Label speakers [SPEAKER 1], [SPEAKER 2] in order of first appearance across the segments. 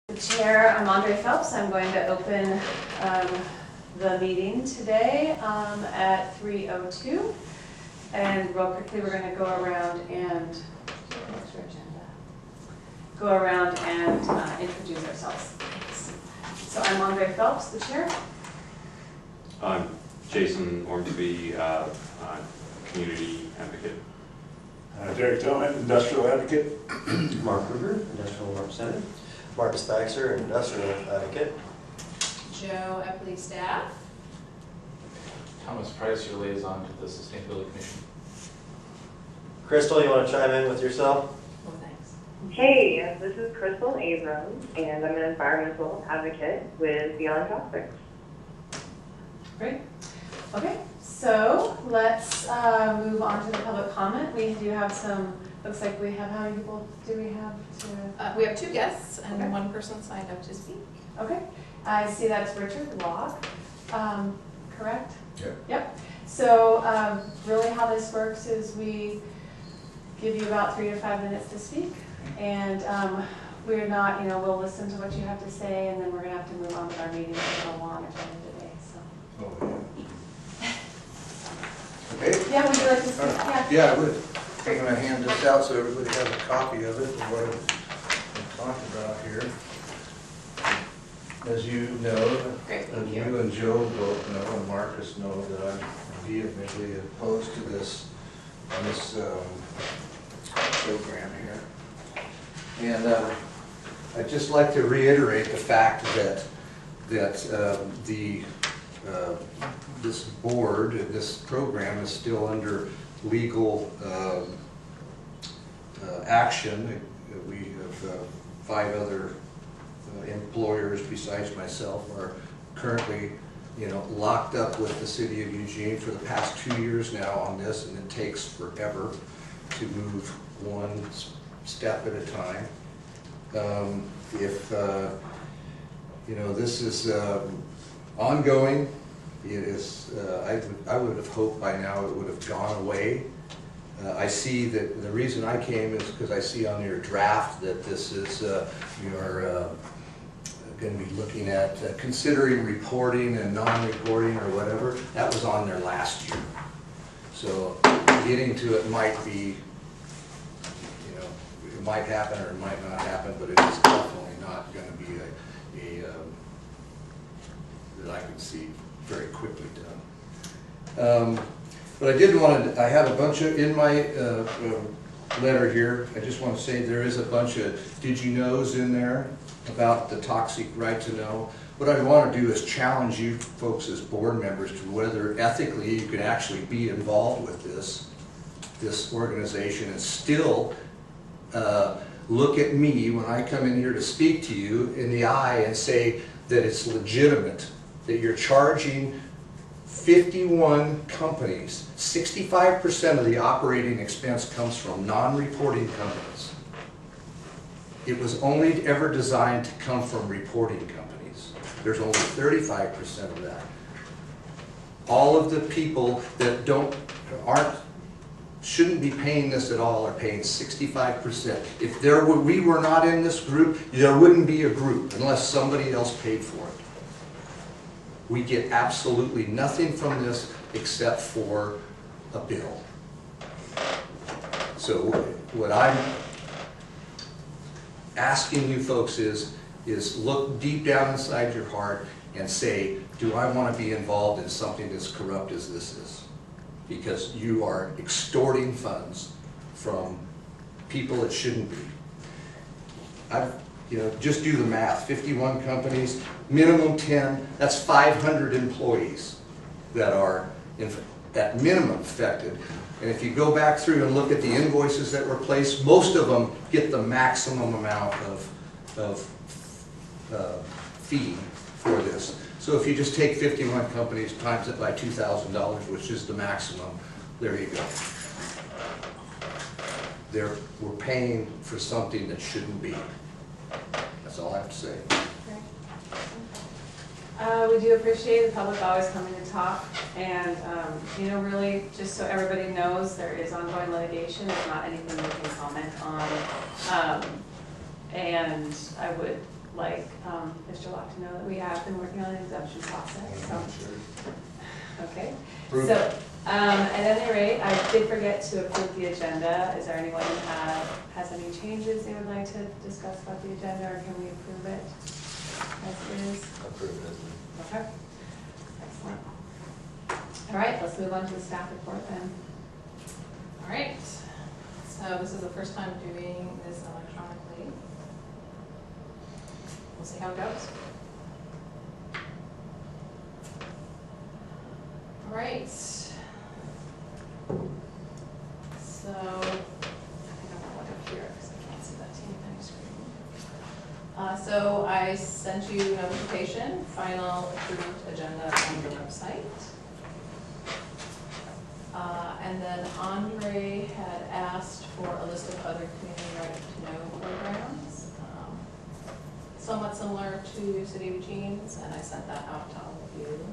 [SPEAKER 1] The chair, I'm Andre Phelps. I'm going to open the meeting today at 3:02. And real quickly, we're going to go around and introduce ourselves. So I'm Andre Phelps, the chair.
[SPEAKER 2] I'm Jason Ormsby, community advocate.
[SPEAKER 3] Derek Tillman, industrial advocate.
[SPEAKER 4] Mark Kruger, industrial representative.
[SPEAKER 5] Marcus Baxter, industrial advocate.
[SPEAKER 6] Joe Epley, staff.
[SPEAKER 7] Thomas Price, your liaison to the Sustainability Commission.
[SPEAKER 5] Crystal, you want to chime in with yourself?
[SPEAKER 6] Oh, thanks.
[SPEAKER 8] Hey, this is Crystal Abrams, and I'm an environmental advocate with Beyond Toxics.
[SPEAKER 1] Great. Okay, so let's move on to the public comment. We do have some, looks like we have, how many people do we have to?
[SPEAKER 6] We have two guests and
[SPEAKER 1] Okay.
[SPEAKER 6] one person signed up to speak.
[SPEAKER 1] Okay, I see that's Richard Locke, correct?
[SPEAKER 3] Yep.
[SPEAKER 1] Yep. So really how this works is we give you about 3 to 5 minutes to speak, and we're not, we'll listen to what you have to say, and then we're gonna have to move on with our meeting a little long at the end of the day, so.
[SPEAKER 3] Oh, yeah. Okay.
[SPEAKER 1] Yeah, would you like to speak? Yeah.
[SPEAKER 9] Yeah, I would. I'm going to hand this out so everybody has a copy of it and what I'm talking about here. As you know,
[SPEAKER 1] Great,
[SPEAKER 9] and
[SPEAKER 1] thank you.
[SPEAKER 9] you and Joe both know, and Marcus know, that I'm vehemently opposed to this program here. And I'd just like to reiterate the fact that this board, this program is still under legal action. We have 5 other employers besides myself are currently, locked up with the city of Eugene for the past 2 years now on this, and it takes forever to move one step at a time. This is ongoing. It is. I would have hoped by now it would have gone away. I see that the reason I came is because I see on your draft that this is you are going to be looking at considering reporting and non-reporting or whatever. That was on there last year. So getting to it might be, it might happen or it might not happen, but it is definitely not going to be a that I can see very quickly done. But I did want to, I have a bunch of, in my letter here, I just want to say there is a bunch of did you knows in there about the toxic right to know. What I want to do is challenge you folks as board members to whether ethically you could actually be involved with this organization and still look at me when I come in here to speak to you in the eye and say that it's legitimate, that you're charging 51 companies. 65% of the operating expense comes from non-reporting companies. It was only ever designed to come from reporting companies. There's only 35% of that. All of the people that shouldn't be paying this at all are paying 65%. If we were not in this group, there wouldn't be a group unless somebody else paid for it. We get absolutely nothing from this except for a bill. So what I'm asking you folks is look deep down inside your heart and say, do I want to be involved in something as corrupt as this is? Because you are extorting funds from people that shouldn't be. Just do the math. 51 companies, minimum 10. That's 500 employees that are at minimum affected. And if you go back through and look at the invoices that were placed, most of them get the maximum amount of fee for this. So if you just take 51 companies times it by $2,000, which is the maximum, there you go. We're paying for something that shouldn't be. That's all I have to say.
[SPEAKER 1] We do appreciate the public always coming to talk, and really, just so everybody knows, there is ongoing litigation. It's not anything we can comment on, and I would like Mr. Locke to know that we have been working on an exemption process, so. Okay,
[SPEAKER 9] Approved.
[SPEAKER 1] so, at any rate, I did forget to approve the agenda. Is there anyone who has any changes they would like to discuss about the agenda, or can we approve it as is?
[SPEAKER 5] Approved, isn't it?
[SPEAKER 1] Okay, excellent. All right, let's move on to the staff report then.
[SPEAKER 6] All right, so this is the first time doing this electronically. We'll see how it goes. All right. So, I think I'm gonna look up here because I can't see that teeny tiny screen. So I sent you notification, final approved agenda on the website. And then Andre had asked for a list of other community right to know programs, somewhat similar to City of Eugene's, and I sent that out to all of you.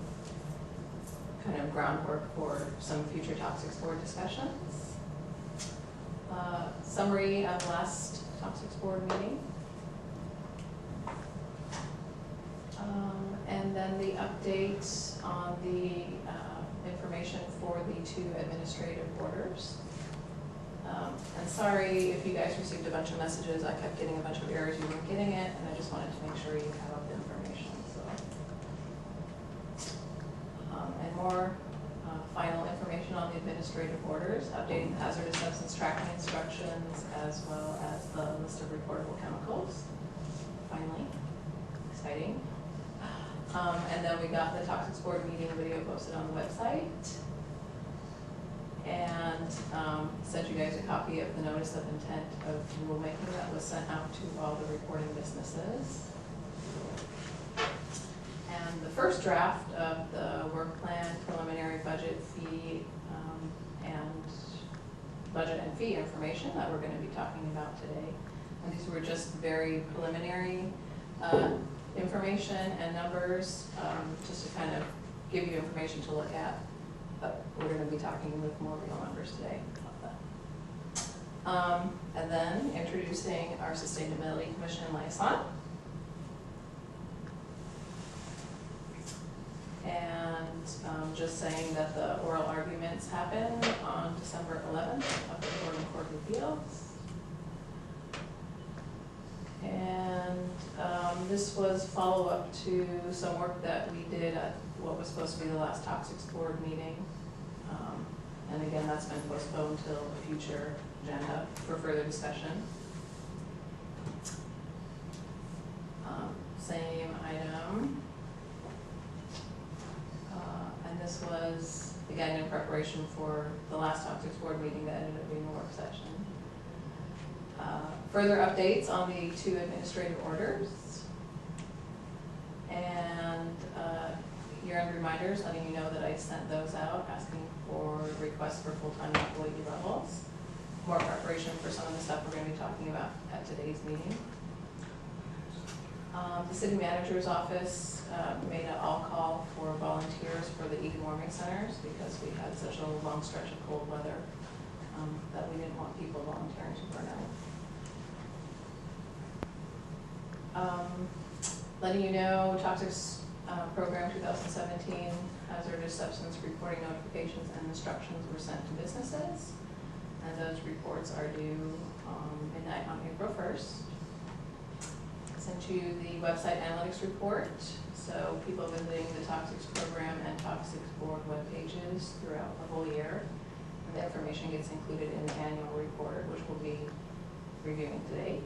[SPEAKER 6] Kind of groundwork for some future toxics board discussions. Summary of last toxics board meeting. And then the update on the information for the 2 administrative orders. And sorry if you guys received a bunch of messages, I kept getting a bunch of errors, you weren't getting it, and I just wanted to make sure you have the information, so. And more final information on the administrative orders, updating the hazardous substance tracking instructions, as well as the list of reportable chemicals. Finally, exciting. And then we got the toxics board meeting video posted on the website. And sent you guys a copy of the notice of intent of rulemaking that was sent out to all the reporting businesses. And the first draft of the work plan, preliminary budget fee, and budget and fee information that we're gonna be talking about today. And these were just very preliminary information and numbers, just to kind of give you information to look at. But we're gonna be talking with more real numbers today about that. And then introducing our Sustainability Commission liaison. And just saying that the oral arguments happen on December 11th up at the Board of Court of Appeals. And this was follow-up to some work that we did at what was supposed to be the last toxics board meeting. And again, that's been postponed till a future agenda for further discussion. Same item. And this was, again, in preparation for the last toxics board meeting that ended up being a work session. Further updates on the 2 administrative orders. And year-end reminders, letting you know that I sent those out, asking for requests for full-time employee levels. More preparation for some of the stuff we're going to be talking about at today's meeting. The city manager's office made an all-call for volunteers for the Eden warming centers because we had such a long stretch of cold weather that we didn't want people volunteering to burn out. Letting you know, Toxics Program 2017 hazardous substance reporting notifications and instructions were sent to businesses, and those reports are due midnight on April 1st. Sent you the website analytics report, so people visiting the Toxics Program and Toxics Board web pages throughout the whole year. And the information gets included in the annual report, which we'll be reviewing today.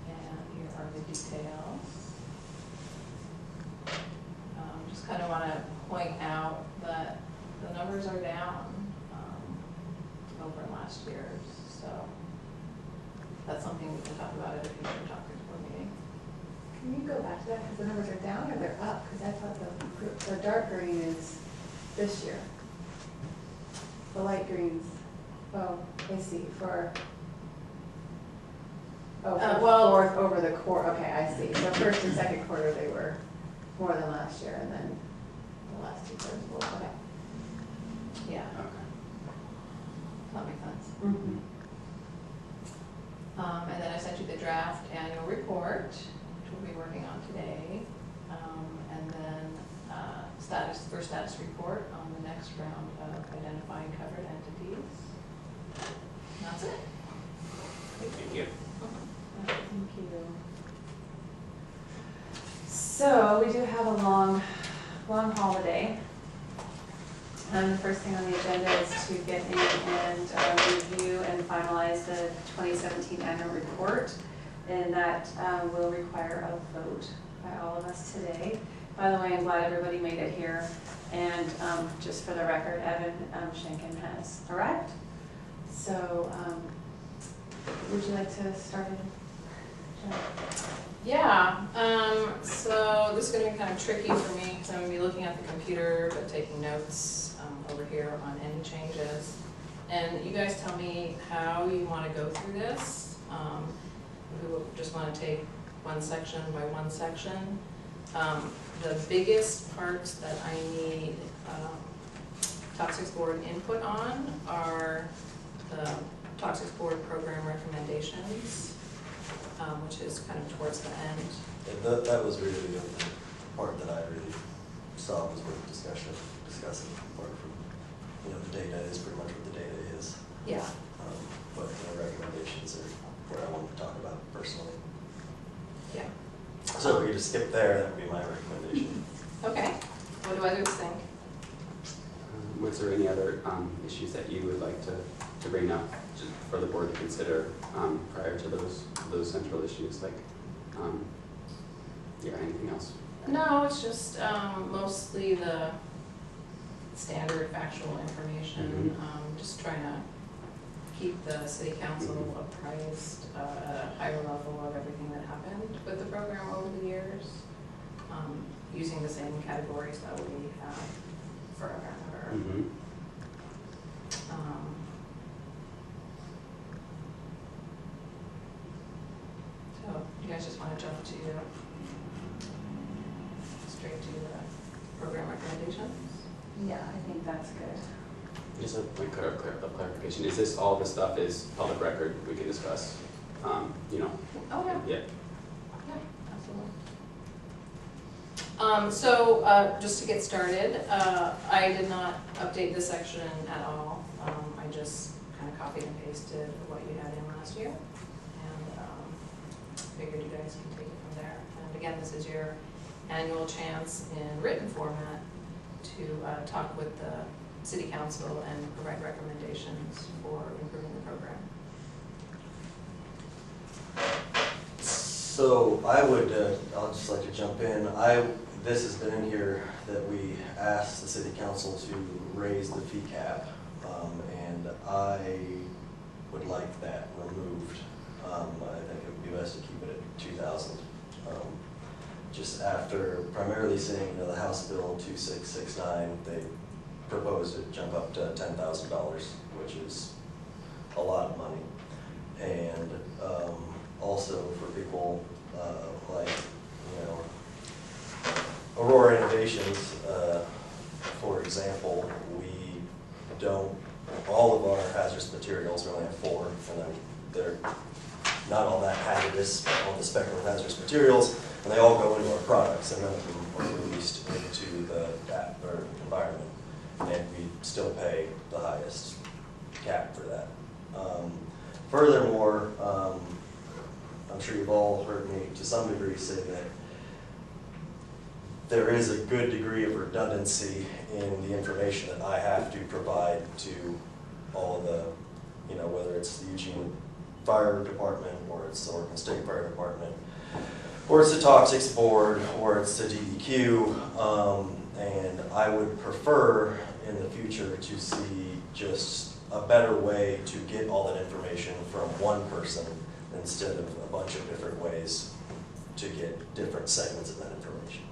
[SPEAKER 6] And here are the details. Just kind of want to point out that the numbers are down over last year's, so that's something we can talk about at a future topics board meeting.
[SPEAKER 1] Can you go back to that, because the numbers are down or they're up? Because I thought the dark green is this year. The light greens, oh, I see, for fourth over the quarter, okay, I see. So first and second quarter, they were more than last year, and then the last 2 quarters were, okay. Yeah,
[SPEAKER 2] Okay.
[SPEAKER 1] that makes sense.
[SPEAKER 2] Mm-hmm.
[SPEAKER 6] And then I sent you the draft annual report, which we'll be working on today. And then status report on the next round of identifying covered entities. And that's it.
[SPEAKER 2] Thank you.
[SPEAKER 1] Thank you. So we do have a long holiday. The first thing on the agenda is to get in and review and finalize the 2017 annual report. And that will require a vote by all of us today. By the way, I'm glad everybody made it here. And just for the record, Evan Schenken has arrived. So would you like to start it?
[SPEAKER 6] Yeah, so this is going to be kind of tricky for me because I'm going to be looking at the computer but taking notes over here on any changes. And you guys tell me how you want to go through this. If we just want to take one section by one section. The biggest parts that I need Toxics Board input on are the Toxics Board program recommendations, which is kind of towards the end.
[SPEAKER 5] Yeah, that was really the part that I really saw was worth discussing. Apart from, the data is pretty much what the data is.
[SPEAKER 6] Yeah.
[SPEAKER 5] But the recommendations are what I wanted to talk about personally.
[SPEAKER 6] Yeah.
[SPEAKER 5] So if we just skip there, that would be my recommendation.
[SPEAKER 6] Okay. What do others think?
[SPEAKER 10] Was there any other issues that you would like to bring up for the board to consider prior to those central issues, like anything else?
[SPEAKER 6] No, it's just mostly the standard factual information. Just trying to keep the city council apprised at a higher level of everything that happened with the program over the years, using the same categories that we have forever and ever. So you guys just want to jump to straight to the program recommendations?
[SPEAKER 1] Yeah, I think that's good.
[SPEAKER 10] Just a point of clarification, is this all the stuff is public record we can discuss?
[SPEAKER 6] Oh, yeah.
[SPEAKER 10] Yeah.
[SPEAKER 6] Yeah, absolutely. So just to get started, I did not update this section at all. I just kind of copied and pasted what you had in last year. And figured you guys can take it from there. And again, this is your annual chance in written format to talk with the city council and provide recommendations for improving the program.
[SPEAKER 5] So I'll just like to jump in. This has been in here that we asked the city council to raise the fee cap, and I would like that removed. I think it would be best to keep it at 2,000. Just after primarily seeing, the House Bill 2669, they proposed it jump up to $10,000, which is a lot of money. And also for people like, Aurora Innovations, for example, all of our hazardous materials, we only have 4, and they're not all that hazardous on the spectrum of hazardous materials, and they all go into our products, and none of them are released into the environment, and we still pay the highest cap for that. Furthermore, I'm sure you've all heard me to some degree say that there is a good degree of redundancy in the information that I have to provide to all of the, whether it's the Eugene Fire Department, or it's the Oregon State Fire Department, or it's the Toxics Board, or it's the DEQ, and I would prefer in the future to see just a better way to get all that information from one person instead of a bunch of different ways to get different segments of that information.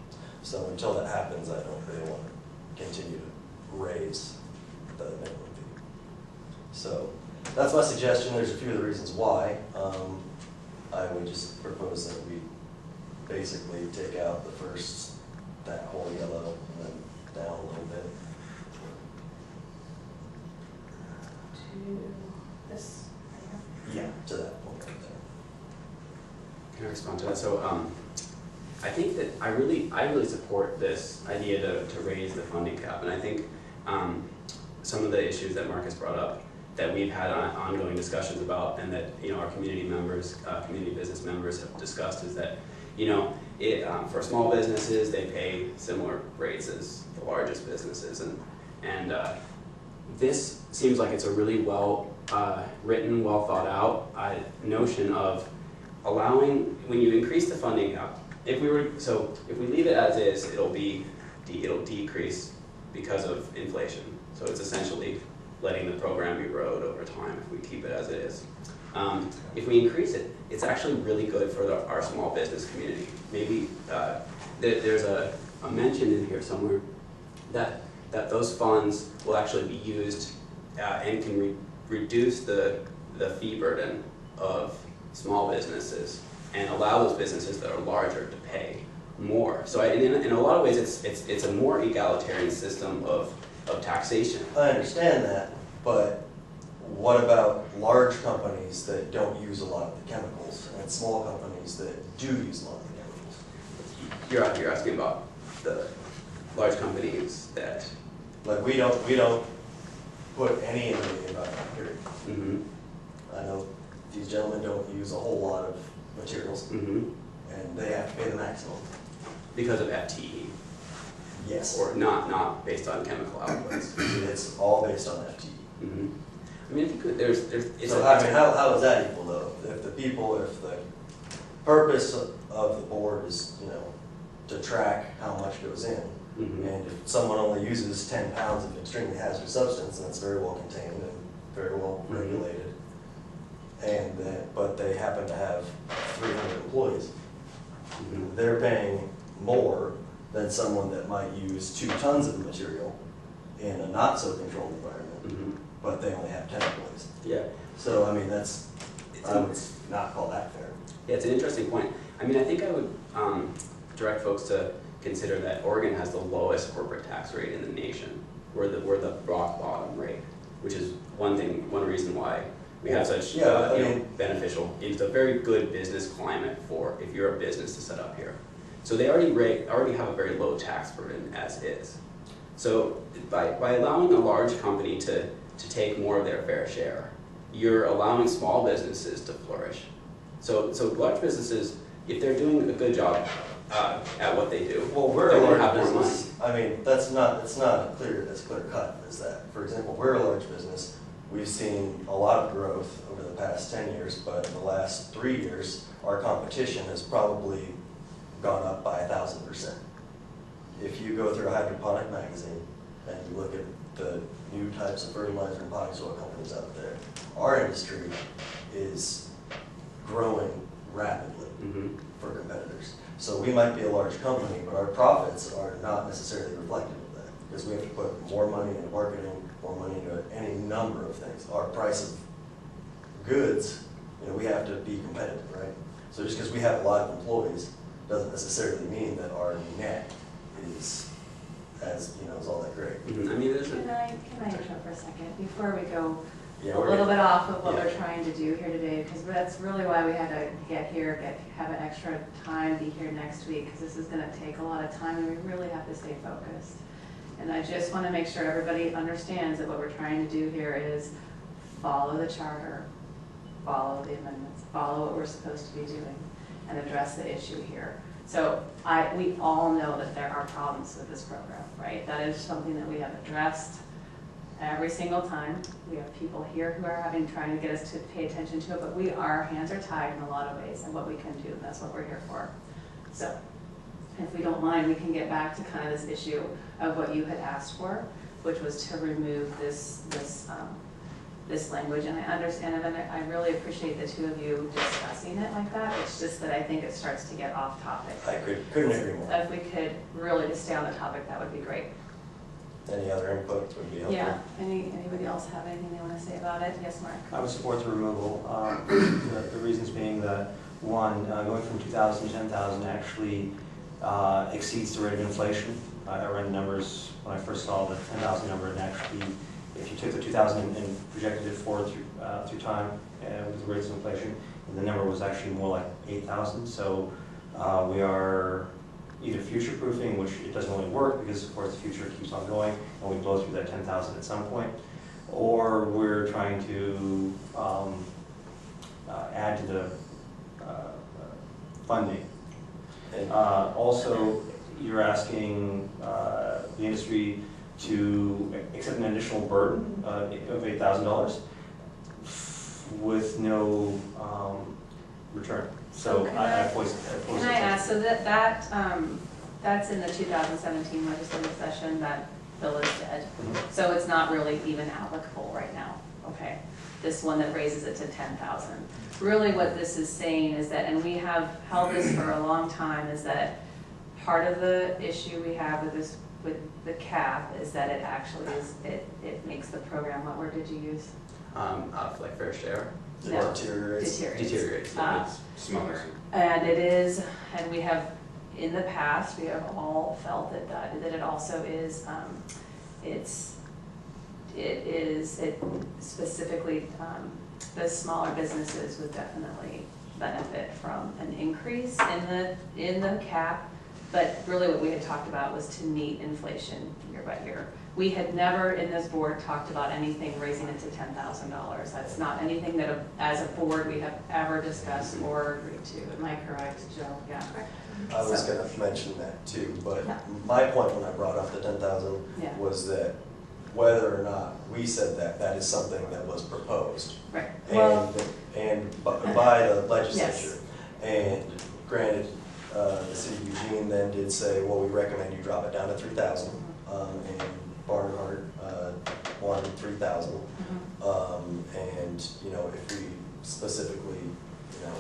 [SPEAKER 5] So until that happens, I don't really want to continue to raise the minimum fee. So that's my suggestion. There's a few of the reasons why. I would just propose that we basically take out that whole yellow, and then down a little bit.
[SPEAKER 6] To this right here?
[SPEAKER 5] Yeah, to that point right there.
[SPEAKER 10] Can I respond to that? So I think that I really support this idea to raise the funding cap, and I think some of the issues that Marcus brought up that we've had ongoing discussions about, and that our community members, community business members have discussed, is that for small businesses they pay similar rates as the largest businesses, and this seems like it's a really well written, well thought out notion of allowing, when you increase the funding cap, if we leave it as is, it'll decrease because of inflation. So it's essentially letting the program erode over time if we keep it as it is. If we increase it, it's actually really good for our small business community. Maybe there's a mention in here somewhere that those funds will actually be used and can reduce the fee burden of small businesses and allow those businesses that are larger to pay more. So in a lot of ways, it's a more egalitarian system of taxation.
[SPEAKER 5] I understand that, but what about large companies that don't use a lot of the chemicals and small companies that do use a lot of the chemicals?
[SPEAKER 10] You're asking about the large companies that...
[SPEAKER 5] Like we don't put any into the environment, period.
[SPEAKER 10] Mm-hmm.
[SPEAKER 5] I know these gentlemen don't use a whole lot of materials,
[SPEAKER 10] Mm-hmm.
[SPEAKER 5] and they have to pay the maximum.
[SPEAKER 10] Because of FTE,
[SPEAKER 5] Yes.
[SPEAKER 10] or not based on chemical outputs.
[SPEAKER 5] It's all based on FTE.
[SPEAKER 10] Mm-hmm. I mean, I think there's it's
[SPEAKER 5] So I mean, how is that equal though? If the purpose of the board is, to track how much goes in,
[SPEAKER 10] Mm-hmm.
[SPEAKER 5] and if someone only uses 10 pounds of extremely hazardous substance, and it's very well contained and very well
[SPEAKER 10] Mm-hmm.
[SPEAKER 5] regulated, but they happen to have 300 employees,
[SPEAKER 10] Mm-hmm.
[SPEAKER 5] they're paying more than someone that might use 2 tons of material in a not so controlled environment,
[SPEAKER 10] Mm-hmm.
[SPEAKER 5] but they only have 10 employees.
[SPEAKER 10] Yeah.
[SPEAKER 5] So I mean, I would
[SPEAKER 10] It's
[SPEAKER 5] not call that fair.
[SPEAKER 10] Yeah, it's an interesting point. I mean, I think I would direct folks to consider that Oregon has the lowest corporate tax rate in the nation. We're the rock bottom rate, which is one reason why we have such beneficial. It's a very good business climate for if you're a business to set up here. So they already have a very low tax burden as is. So by allowing a large company to take more of their fair share, you're allowing small businesses to flourish. So large businesses, if they're doing a good job at what they do,
[SPEAKER 5] Well, we're
[SPEAKER 10] they're
[SPEAKER 5] a
[SPEAKER 10] gonna
[SPEAKER 5] large
[SPEAKER 10] have more
[SPEAKER 5] business. I mean, it's not as clear cut as that. For example, we're a large business. We've seen a lot of growth over the past 10 years, but in the last 3 years, our competition has probably gone up by 1,000%. If you go through a hydroponic magazine and you look at the new types of fertilizer and potting soil companies out there, our industry is growing rapidly
[SPEAKER 10] Mm-hmm.
[SPEAKER 5] for competitors. So we might be a large company, but our profits are not necessarily reflective of that, because we have to put more money into marketing, more money into any number of things. Our price of goods, we have to be competitive, right? So just because we have a lot of employees doesn't necessarily mean that our net is is all that great.
[SPEAKER 10] Mm-hmm. I mean,
[SPEAKER 1] Can I interrupt for a second before we go
[SPEAKER 5] Yeah,
[SPEAKER 1] a little bit off of what
[SPEAKER 5] Yeah.
[SPEAKER 1] we're trying to do here today? Because that's really why we had to get here, have an extra time, be here next week, because this is going to take a lot of time and we really have to stay focused. And I just want to make sure everybody understands that what we're trying to do here is follow the charter, follow the amendments, follow what we're supposed to be doing, and address the issue here. So we all know that there are problems with this program, right? That is something that we have addressed every single time. We have people here who are trying to get us to pay attention to it, but our hands are tied in a lot of ways and what we can do, and that's what we're here for. So if we don't mind, we can get back to kind of this issue of what you had asked for, which was to remove this language. And I understand it, and I really appreciate the two of you discussing it like that. It's just that I think it starts to get off topic.
[SPEAKER 5] I couldn't agree more.
[SPEAKER 1] If we could really just stay on the topic, that would be great.
[SPEAKER 5] Any other input would be helpful.
[SPEAKER 1] Yeah, anybody else have anything they want to say about it? Yes, Mark?
[SPEAKER 4] I would support the removal. The reasons being that, one, going from 2,000 to 10,000 actually exceeds the rate of inflation. I read the numbers when I first saw the 10,000 number, and actually, if you took the 2,000 and projected it forward through time with the rates of inflation, the number was actually more like 8,000. So we are either future-proofing, which it doesn't really work because of course the future keeps on going and we blow through that 10,000 at some point, or we're trying to add to the funding.
[SPEAKER 5] And
[SPEAKER 4] Also, you're asking the industry to accept an additional burden of $8,000 with no return. So
[SPEAKER 1] Can
[SPEAKER 4] I
[SPEAKER 1] I
[SPEAKER 4] voiced
[SPEAKER 1] Can I ask, so that's in the 2017 legislative session, that bill is dead. So it's not really even applicable right now, okay? This one that raises it to 10,000. Really what this is saying is that, and we have held this for a long time, is that part of the issue we have with this, with the cap, is that it actually is, it makes the program, what word did you use?
[SPEAKER 10] Like fair share.
[SPEAKER 1] No.
[SPEAKER 5] deteriorates.
[SPEAKER 10] Deteriorates.
[SPEAKER 7] Smaller.
[SPEAKER 1] And it is, and we have, in the past, we have all felt that it also is, it specifically, the smaller businesses would definitely benefit from an increase in the cap. But really what we had talked about was to meet inflation year by year. We had never in this board talked about anything raising it to $10,000. That's not anything that as a board we have ever discussed or agreed to. Am I correct, Joe? Yeah.
[SPEAKER 5] I was gonna mention that too, but
[SPEAKER 1] Yeah.
[SPEAKER 5] my point when I brought up the 10,000
[SPEAKER 1] Yeah.
[SPEAKER 5] was that whether or not we said that, that is something that was proposed.
[SPEAKER 1] Right. Well,
[SPEAKER 5] And by the legislature. And granted, the city of Eugene then did say, well, we recommend you drop it down to 3,000. And Barnhart wanted 3,000. And, you know, if we specifically, you know,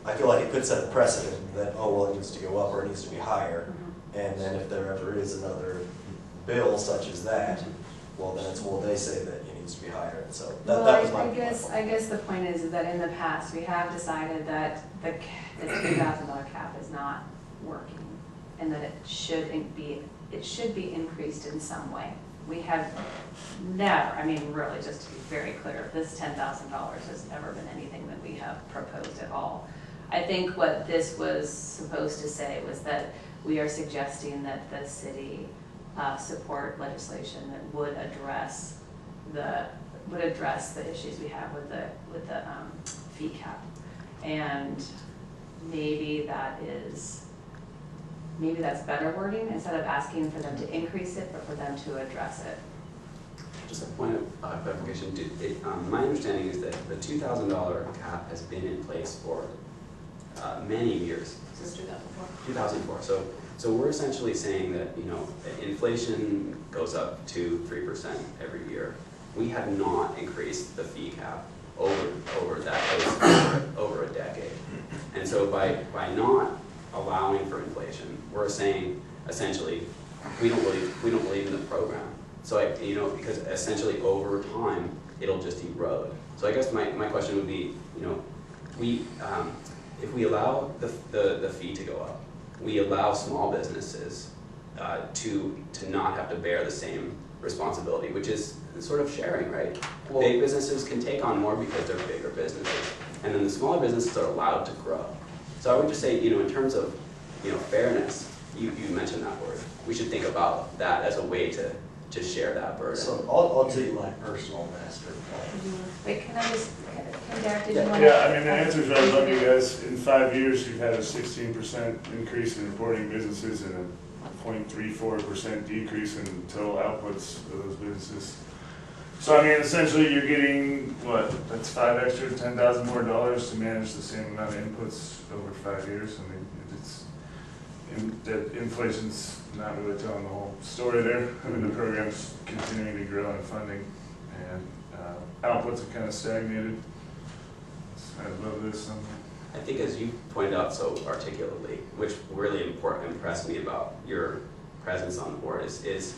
[SPEAKER 5] I feel like it could set a precedent that, oh, well, it needs to go up or it needs to be higher. And then if there ever is another bill such as that, well, then it's, well, they say that it needs to be higher. And so that was my point.
[SPEAKER 1] I guess the point is that in the past, we have decided that the $2,000 cap is not working and that it should be increased in some way. We have never, I mean, really, just to be very clear, this $10,000 has never been anything that we have proposed at all. I think what this was supposed to say was that we are suggesting that the city support legislation that would address the issues we have with the fee cap. And maybe that's better wording, instead of asking for them to increase it, but for them to address it.
[SPEAKER 10] Just a point of clarification. My understanding is that the $2,000 cap has been in place for many years.
[SPEAKER 6] Since 2004.
[SPEAKER 10] 2004. So we're essentially saying that, you know, inflation goes up 2-3% every year. We have not increased the fee cap over a decade. And so by not allowing for inflation, we're saying essentially we don't believe in the program. So because essentially over time it'll just erode. So I guess my question would be, you know, if we allow the fee to go up, we allow small businesses to not have to bear the same responsibility, which is sort of sharing, right? Well, big businesses can take on more because they're bigger businesses, and then the smaller businesses are allowed to grow. So I would just say, you know, in terms of, you know, fairness, you mentioned that word. We should think about that as a way to share that burden.
[SPEAKER 5] So I'll tell you my personal master plan.
[SPEAKER 1] Wait, can Derek, did you want to?
[SPEAKER 3] Yeah, I mean, the answer's right above you guys. In 5 years, you've had a 16% increase in reporting businesses and a 0.34% decrease in total outputs of those businesses. So I mean, essentially, you're getting, what, that's $10,000 more dollars to manage the same amount of inputs over 5 years. I mean, that inflation's not really telling the whole story there. I mean, the program's continuing to grow in funding, and outputs have kind of stagnated. It's right above this somewhere.
[SPEAKER 10] I think as you pointed out so articulately, which really impressed me about your presence on the board, is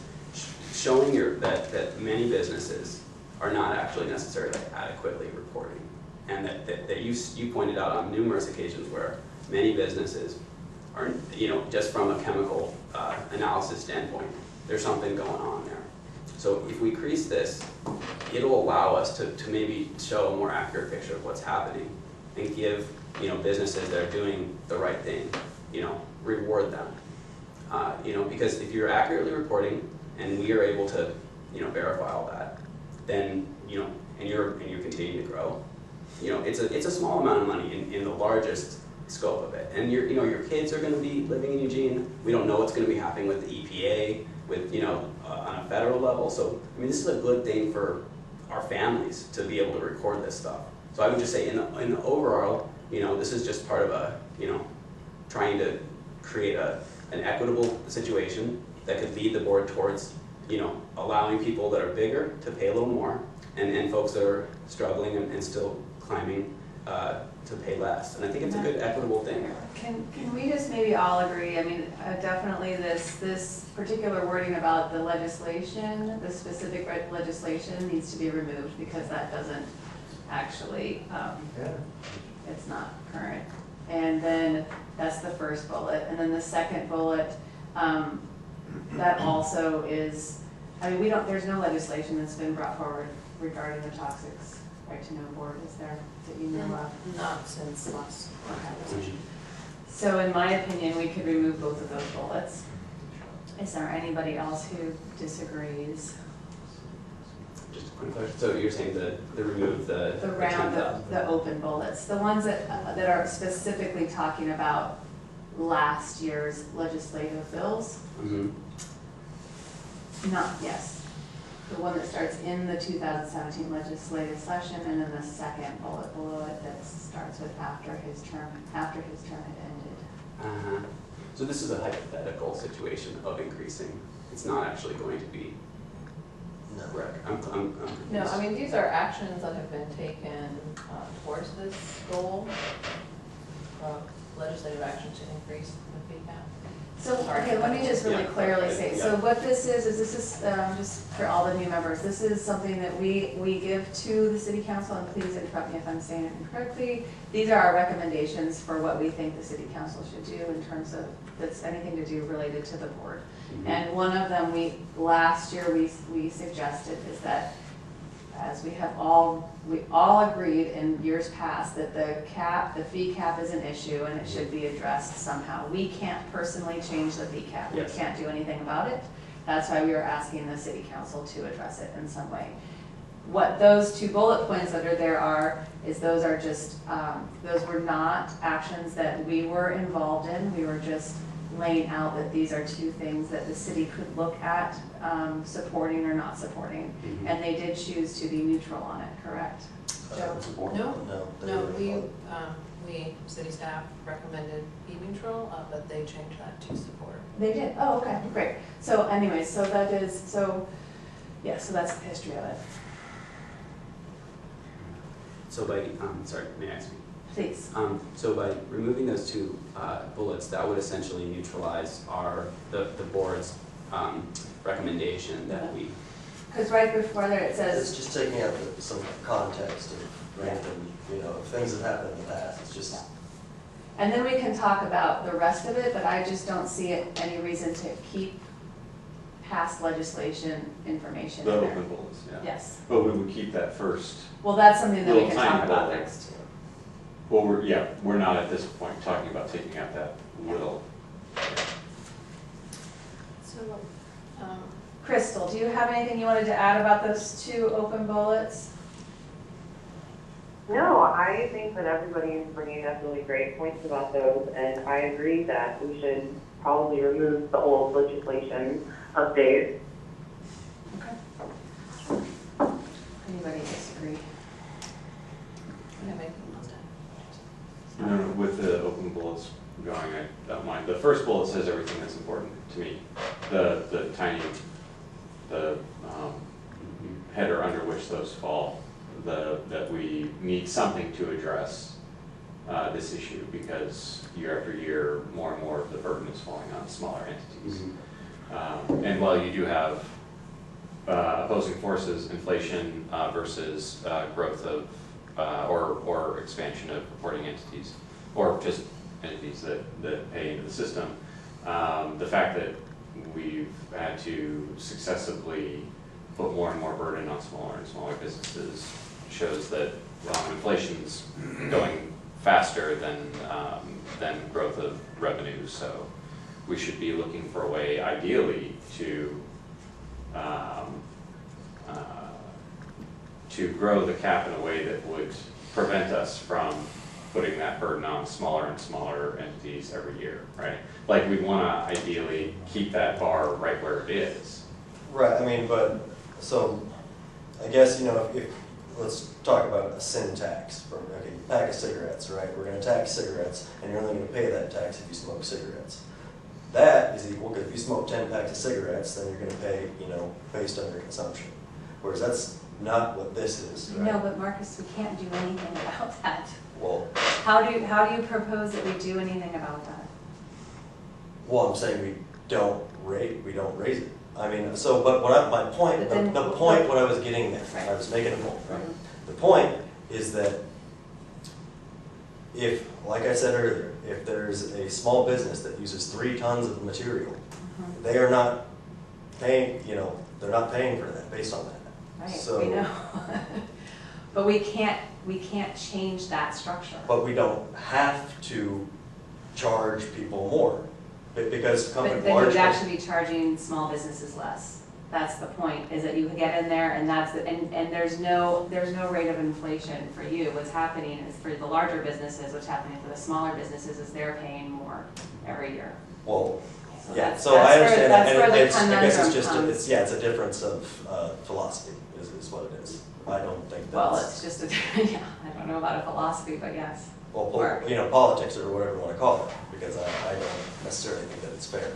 [SPEAKER 10] showing that many businesses are not actually necessarily adequately reporting, and that you pointed out on numerous occasions where many businesses are, you know, just from a chemical analysis standpoint, there's something going on there. So if we increase this, it'll allow us to maybe show a more accurate picture of what's happening and give, businesses that are doing the right thing, reward them. Because if you're accurately reporting and we are able to, verify all that, then, and you're continuing to grow, it's a small amount of money in the largest scope of it. And your kids are gonna be living in Eugene. We don't know what's gonna be happening with the EPA, with, on a federal level. So, this is a good thing for our families to be able to record this stuff. So I would just say in the overall, this is just part of a, trying to create an equitable situation that could lead the board towards, allowing people that are bigger to pay a little more, and folks that are struggling and still climbing to pay less. And I think it's a good equitable thing.
[SPEAKER 1] Can we just maybe all agree, definitely this particular wording about the legislation, the specific legislation needs to be removed because that doesn't actually, it's not current. And then that's the first bullet. And then the second bullet, that also is, there's no legislation that's been brought forward regarding the toxics right to know board, is there, that you know of?
[SPEAKER 6] Not since last conversation.
[SPEAKER 1] So in my opinion, we could remove both of those bullets. Is there anybody else who disagrees?
[SPEAKER 10] Just a quick question. So you're saying the remove the
[SPEAKER 1] round,
[SPEAKER 10] 10,000?
[SPEAKER 1] the open bullets, the ones that are specifically talking about last year's legislative bills?
[SPEAKER 10] Mm-hmm.
[SPEAKER 1] Yes. The one that starts in the 2017 legislative session, and then the second bullet below it that starts with after his term had ended.
[SPEAKER 10] So this is a hypothetical situation of increasing. It's not actually going to be.
[SPEAKER 5] No.
[SPEAKER 10] Correct. I'm confused.
[SPEAKER 6] No, these are actions that have been taken towards this goal of legislative action to increase the fee cap.
[SPEAKER 1] So, okay, let me just really clearly say, so what this is just for all the new members, this is something that we give to the city council, and please interrupt me if I'm saying it incorrectly. These are our recommendations for what we think the city council should do in terms of, that's anything to do related to the board. Mm-hmm. And one of them last year we suggested is that, as we all agreed in years past, that the fee cap is an issue and it should be addressed somehow. We can't personally change the fee cap.
[SPEAKER 10] Yes.
[SPEAKER 1] We can't do anything about it. That's why we were asking the city council to address it in some way. What those two bullet points that are there are, is those are just, those were not actions that we were involved in. We were just laying out that these are two things that the city could look at supporting or not supporting. Mm-hmm. And they did choose to be neutral on it, correct? Joe?
[SPEAKER 6] We, city staff recommended be neutral, but they changed that to support.
[SPEAKER 1] They did? Oh, okay, great. So anyways, so that is, so that's the history of it.
[SPEAKER 10] So by, sorry, may I ask you?
[SPEAKER 1] Please.
[SPEAKER 10] So by removing those two bullets, that would essentially neutralize the board's recommendation that we.
[SPEAKER 1] Because right before there it says.
[SPEAKER 5] It's just taking out some context of random, things that happened in the past. It's just.
[SPEAKER 1] And then we can talk about the rest of it, but I just don't see any reason to keep past legislation information
[SPEAKER 2] The
[SPEAKER 1] in there.
[SPEAKER 2] open bullets, yeah.
[SPEAKER 1] Yes.
[SPEAKER 2] But we would keep that first.
[SPEAKER 1] Well, that's something that we
[SPEAKER 2] Little
[SPEAKER 1] can talk
[SPEAKER 2] tiny
[SPEAKER 1] about
[SPEAKER 2] bullet.
[SPEAKER 1] next.
[SPEAKER 2] Well, we're not at this point talking about taking out that little.
[SPEAKER 6] So,
[SPEAKER 1] Crystal, do you have anything you wanted to add about those two open bullets?
[SPEAKER 8] No, I think that everybody is bringing up really great points about those, and I agree that we should probably remove the old legislation update.
[SPEAKER 1] Okay. Anybody disagree?
[SPEAKER 2] With the open bullets going, I don't mind. The first bullet says everything that's important to me. The tiny, header under which those fall, that we need something to address this issue, because year after year, more and more of the burden is falling on smaller entities. Mm-hmm. And while you do have opposing forces, inflation versus growth of or expansion of reporting entities, or just entities that pay into the system. The fact that we've had to successively put more and more burden on smaller and smaller businesses shows that inflation's going faster than growth of revenues. So we should be looking for a way, ideally, to grow the cap in a way that would prevent us from putting that burden on smaller and smaller entities every year, right? Like, we want to ideally keep that bar right where it is.
[SPEAKER 5] Right, I mean, but, so, I guess, if let's talk about a sin tax for, okay, pack of cigarettes, right? We're gonna tax cigarettes, and you're only gonna pay that tax if you smoke cigarettes. That is equal, because if you smoke 10 packs of cigarettes, then you're gonna pay, based on your consumption. Whereas that's not what this is, right?
[SPEAKER 1] No, but Marcus, we can't do anything about that.
[SPEAKER 5] Well,
[SPEAKER 1] How do you propose that we do anything about that?
[SPEAKER 5] I'm saying we don't raise it. I mean, so, but my point,
[SPEAKER 1] But then-
[SPEAKER 5] the point, what I was getting at,
[SPEAKER 1] Right.
[SPEAKER 5] I was making a point, right?
[SPEAKER 1] Mhm.
[SPEAKER 5] The point is that if, like I said earlier, if there's a small business that uses 3 tons of material,
[SPEAKER 1] Mhm.
[SPEAKER 5] they are not paying, they're not paying for that based on that.
[SPEAKER 1] Right,
[SPEAKER 5] So-
[SPEAKER 1] we know. But we can't change that structure.
[SPEAKER 5] But we don't have to charge people more, because
[SPEAKER 1] But then you
[SPEAKER 5] large.
[SPEAKER 1] would actually be charging small businesses less. That's the point, is that you get in there and and there's no rate of inflation for you. What's happening is for the larger businesses, what's happening for the smaller businesses is they're paying more every year.
[SPEAKER 5] Well,
[SPEAKER 1] So
[SPEAKER 5] yeah,
[SPEAKER 1] that's-
[SPEAKER 5] so I understand that,
[SPEAKER 1] That's
[SPEAKER 5] and
[SPEAKER 1] where the
[SPEAKER 5] I guess it's
[SPEAKER 1] conundrum
[SPEAKER 5] just,
[SPEAKER 1] comes.
[SPEAKER 5] it's a difference of philosophy, is what it is. I don't think that's.
[SPEAKER 1] Well, it's just yeah, I don't know about a philosophy, but yes.
[SPEAKER 5] Well,
[SPEAKER 1] Mark.
[SPEAKER 5] politics or whatever you want to call it, because I don't necessarily think that it's fair.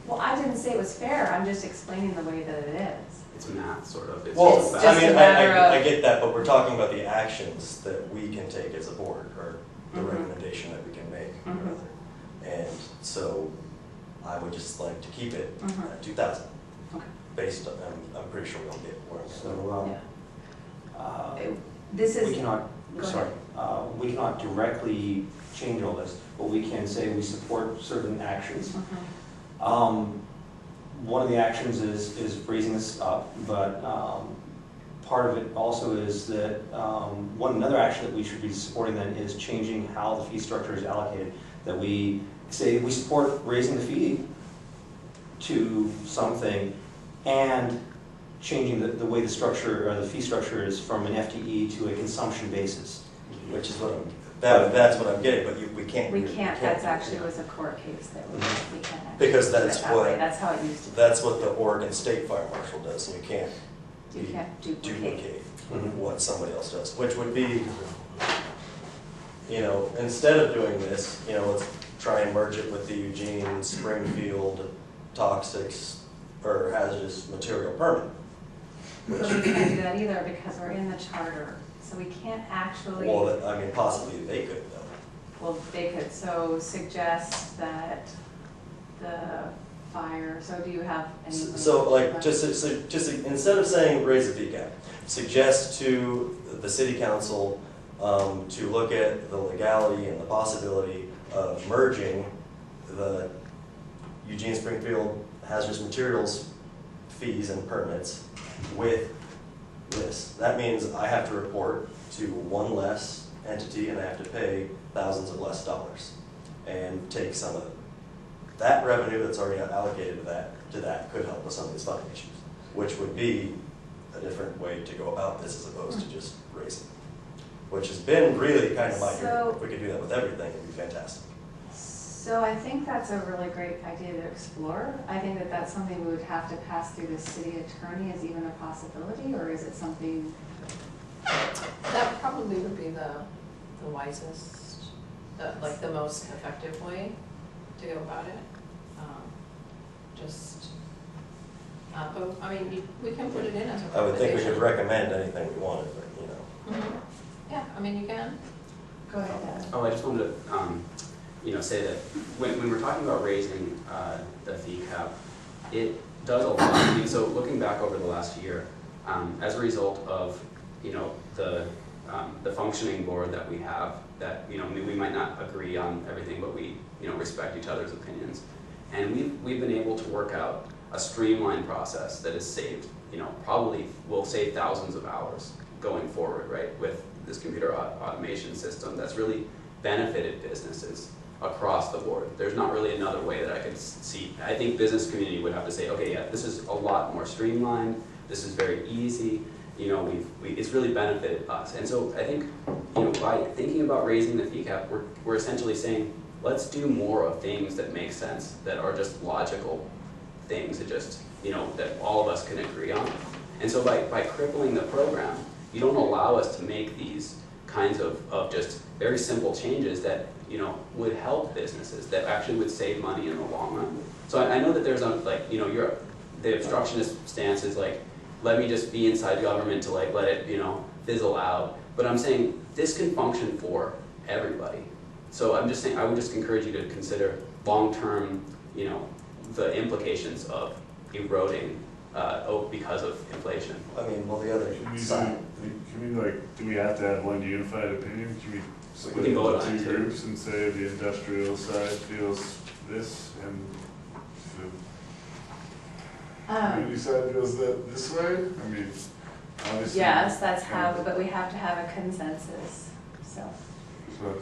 [SPEAKER 1] Well, I didn't say it was fair, I'm just explaining the way that it is.
[SPEAKER 10] It's math, sort of.
[SPEAKER 5] Well,
[SPEAKER 1] It's
[SPEAKER 10] just
[SPEAKER 5] I
[SPEAKER 1] just
[SPEAKER 5] mean,
[SPEAKER 1] a matter of-
[SPEAKER 5] I get that, but we're talking about the actions that we can take as a board, or the
[SPEAKER 1] Mhm.
[SPEAKER 5] recommendation that we can make,
[SPEAKER 1] Mhm.
[SPEAKER 5] rather. And so, I would just like to keep it
[SPEAKER 1] Mhm.
[SPEAKER 5] at 2,000,
[SPEAKER 1] Okay.
[SPEAKER 5] based on, I'm pretty sure we'll get where
[SPEAKER 4] So,
[SPEAKER 5] I'm going.
[SPEAKER 1] This is.
[SPEAKER 4] we cannot,
[SPEAKER 1] Go ahead.
[SPEAKER 4] sorry, we cannot directly change all this, but we can say we support certain actions.
[SPEAKER 1] Mhm.
[SPEAKER 4] One of the actions is raising this up, but part of it also is that another action that we should be supporting then is changing how the fee structure is allocated. That we say we support raising the fee to something and changing the way the structure, or the fee structure is from an FTE to a consumption basis.
[SPEAKER 5] Which is what that's what I'm getting, but we can't.
[SPEAKER 1] We can't, that's
[SPEAKER 5] do it,
[SPEAKER 1] actually
[SPEAKER 5] yeah.
[SPEAKER 1] was a court case that we can't actually.
[SPEAKER 5] Because
[SPEAKER 1] do it
[SPEAKER 5] that's
[SPEAKER 1] that way.
[SPEAKER 5] what-
[SPEAKER 1] That's how it used to be.
[SPEAKER 5] That's what the Oregon State Fire Marshal does, and you can't
[SPEAKER 1] You can't duplicate.
[SPEAKER 5] duplicate
[SPEAKER 4] Mhm.
[SPEAKER 5] what somebody else does, which would be, instead of doing this, let's try and merge it with the Eugene, Springfield toxics or hazardous material permit.
[SPEAKER 1] But we can't do that either because we're in the charter, so we can't actually,
[SPEAKER 5] Well, possibly they could though.
[SPEAKER 1] well, they could so suggest that the fire, so do you have anything?
[SPEAKER 5] So like, just instead of saying raise the fee cap, suggest to the city council to look at the legality and the possibility of merging the Eugene Springfield hazardous materials fees and permits with this. That means I have to report to one less entity and I have to pay thousands of less dollars and take some of that revenue that's already allocated to that could help with some of these funding issues, which would be a different way to go about this as opposed to just raising, which has been really kind of my dream.
[SPEAKER 1] So-
[SPEAKER 5] If we could do that with everything, it'd be fantastic.
[SPEAKER 1] So I think that's a really great idea to explore. I think that that's something we would have to pass through the city attorney as even a possibility, or is it something?
[SPEAKER 6] That probably would be the wisest, the most effective way to go about it. But, I mean, we can put it in as a
[SPEAKER 5] I would think we
[SPEAKER 6] recommendation.
[SPEAKER 5] could recommend anything we wanted, but
[SPEAKER 6] Mhm. Yeah, I mean, you can.
[SPEAKER 1] Go ahead, Deb.
[SPEAKER 10] Oh, I just wanted to, say that when we're talking about raising the fee cap, it does a lot. I mean, so looking back over the last year, as a result of, the functioning board that we have, that, we might not agree on everything, but we, respect each other's opinions. And we've been able to work out a streamlined process that has saved you know, probably will save thousands of hours going forward, right, with this computer automation system that's really benefited businesses across the board. There's not really another way that I could see. I think business community would have to say, okay, yeah, this is a lot more streamlined, this is very easy, you know, it's really benefited us. And so I think, you know, by thinking about raising the fee cap, we're essentially saying, let's do more of things that make sense, that are just logical things that just, you know, that all of us can agree on. And so by crippling the program, you don't allow us to make these kinds of just very simple changes that, you know, would help businesses, that actually would save money in the long run. So I know that there's a, like, you know, the obstructionist stance is like, let me just be inside government to like let it, you know, fizzle out. But I'm saying this can function for everybody. So I'm just saying, I would just encourage you to consider long-term, you know, the implications of eroding because of inflation.
[SPEAKER 5] I mean, well, the other side.
[SPEAKER 3] Can we like, do we have to have one unified opinion? Can we split
[SPEAKER 10] can vote
[SPEAKER 3] into
[SPEAKER 10] on it,
[SPEAKER 3] two
[SPEAKER 10] too.
[SPEAKER 3] groups and say the industrial side feels this and the community side feels that this way? I mean, obviously.
[SPEAKER 1] Yes, that's how, but we have to have a consensus, so.
[SPEAKER 3] So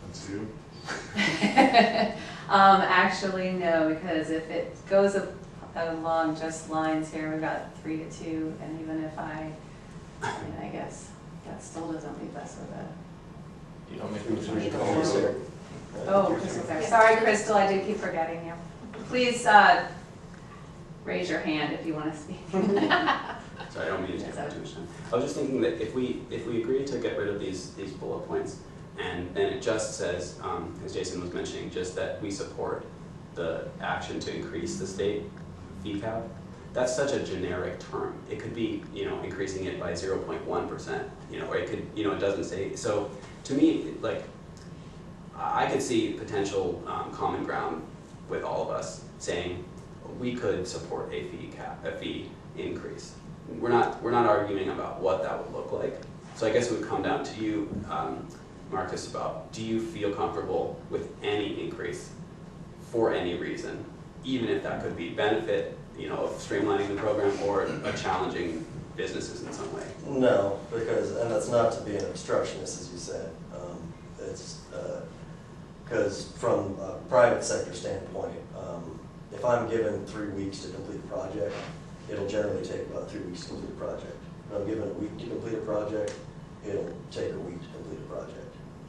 [SPEAKER 3] that's you.
[SPEAKER 1] Actually, no, because if it goes along just lines here, we've got 3-2, and even if I mean, I guess that still doesn't leave us with a.
[SPEAKER 7] You don't make
[SPEAKER 1] Oh, Crystal's there. Sorry, Crystal, I did keep forgetting you. Please raise your hand if you want to speak.
[SPEAKER 10] Sorry, I don't mean to take up too much time. I was just thinking that if we agree to get rid of these bullet points, and then it just says, as Jason was mentioning, just that we support the action to increase the state fee cap, that's such a generic term. It could be, you know, increasing it by 0.1%, you know, or it could, you know, it doesn't say. So to me, like, I could see potential common ground with all of us saying we could support a fee increase. We're not arguing about what that would look like. So I guess it would come down to you, Marcus, about do you feel comfortable with any increase for any reason, even if that could be benefit, you know, of streamlining the program or challenging businesses in some way?
[SPEAKER 5] No, and that's not to be an obstructionist, as you said. It's because from a private sector standpoint, if I'm given 3 weeks to complete a project, it'll generally take about 3 weeks to complete a project. If I'm given a week to complete a project, it'll take a week to complete a project.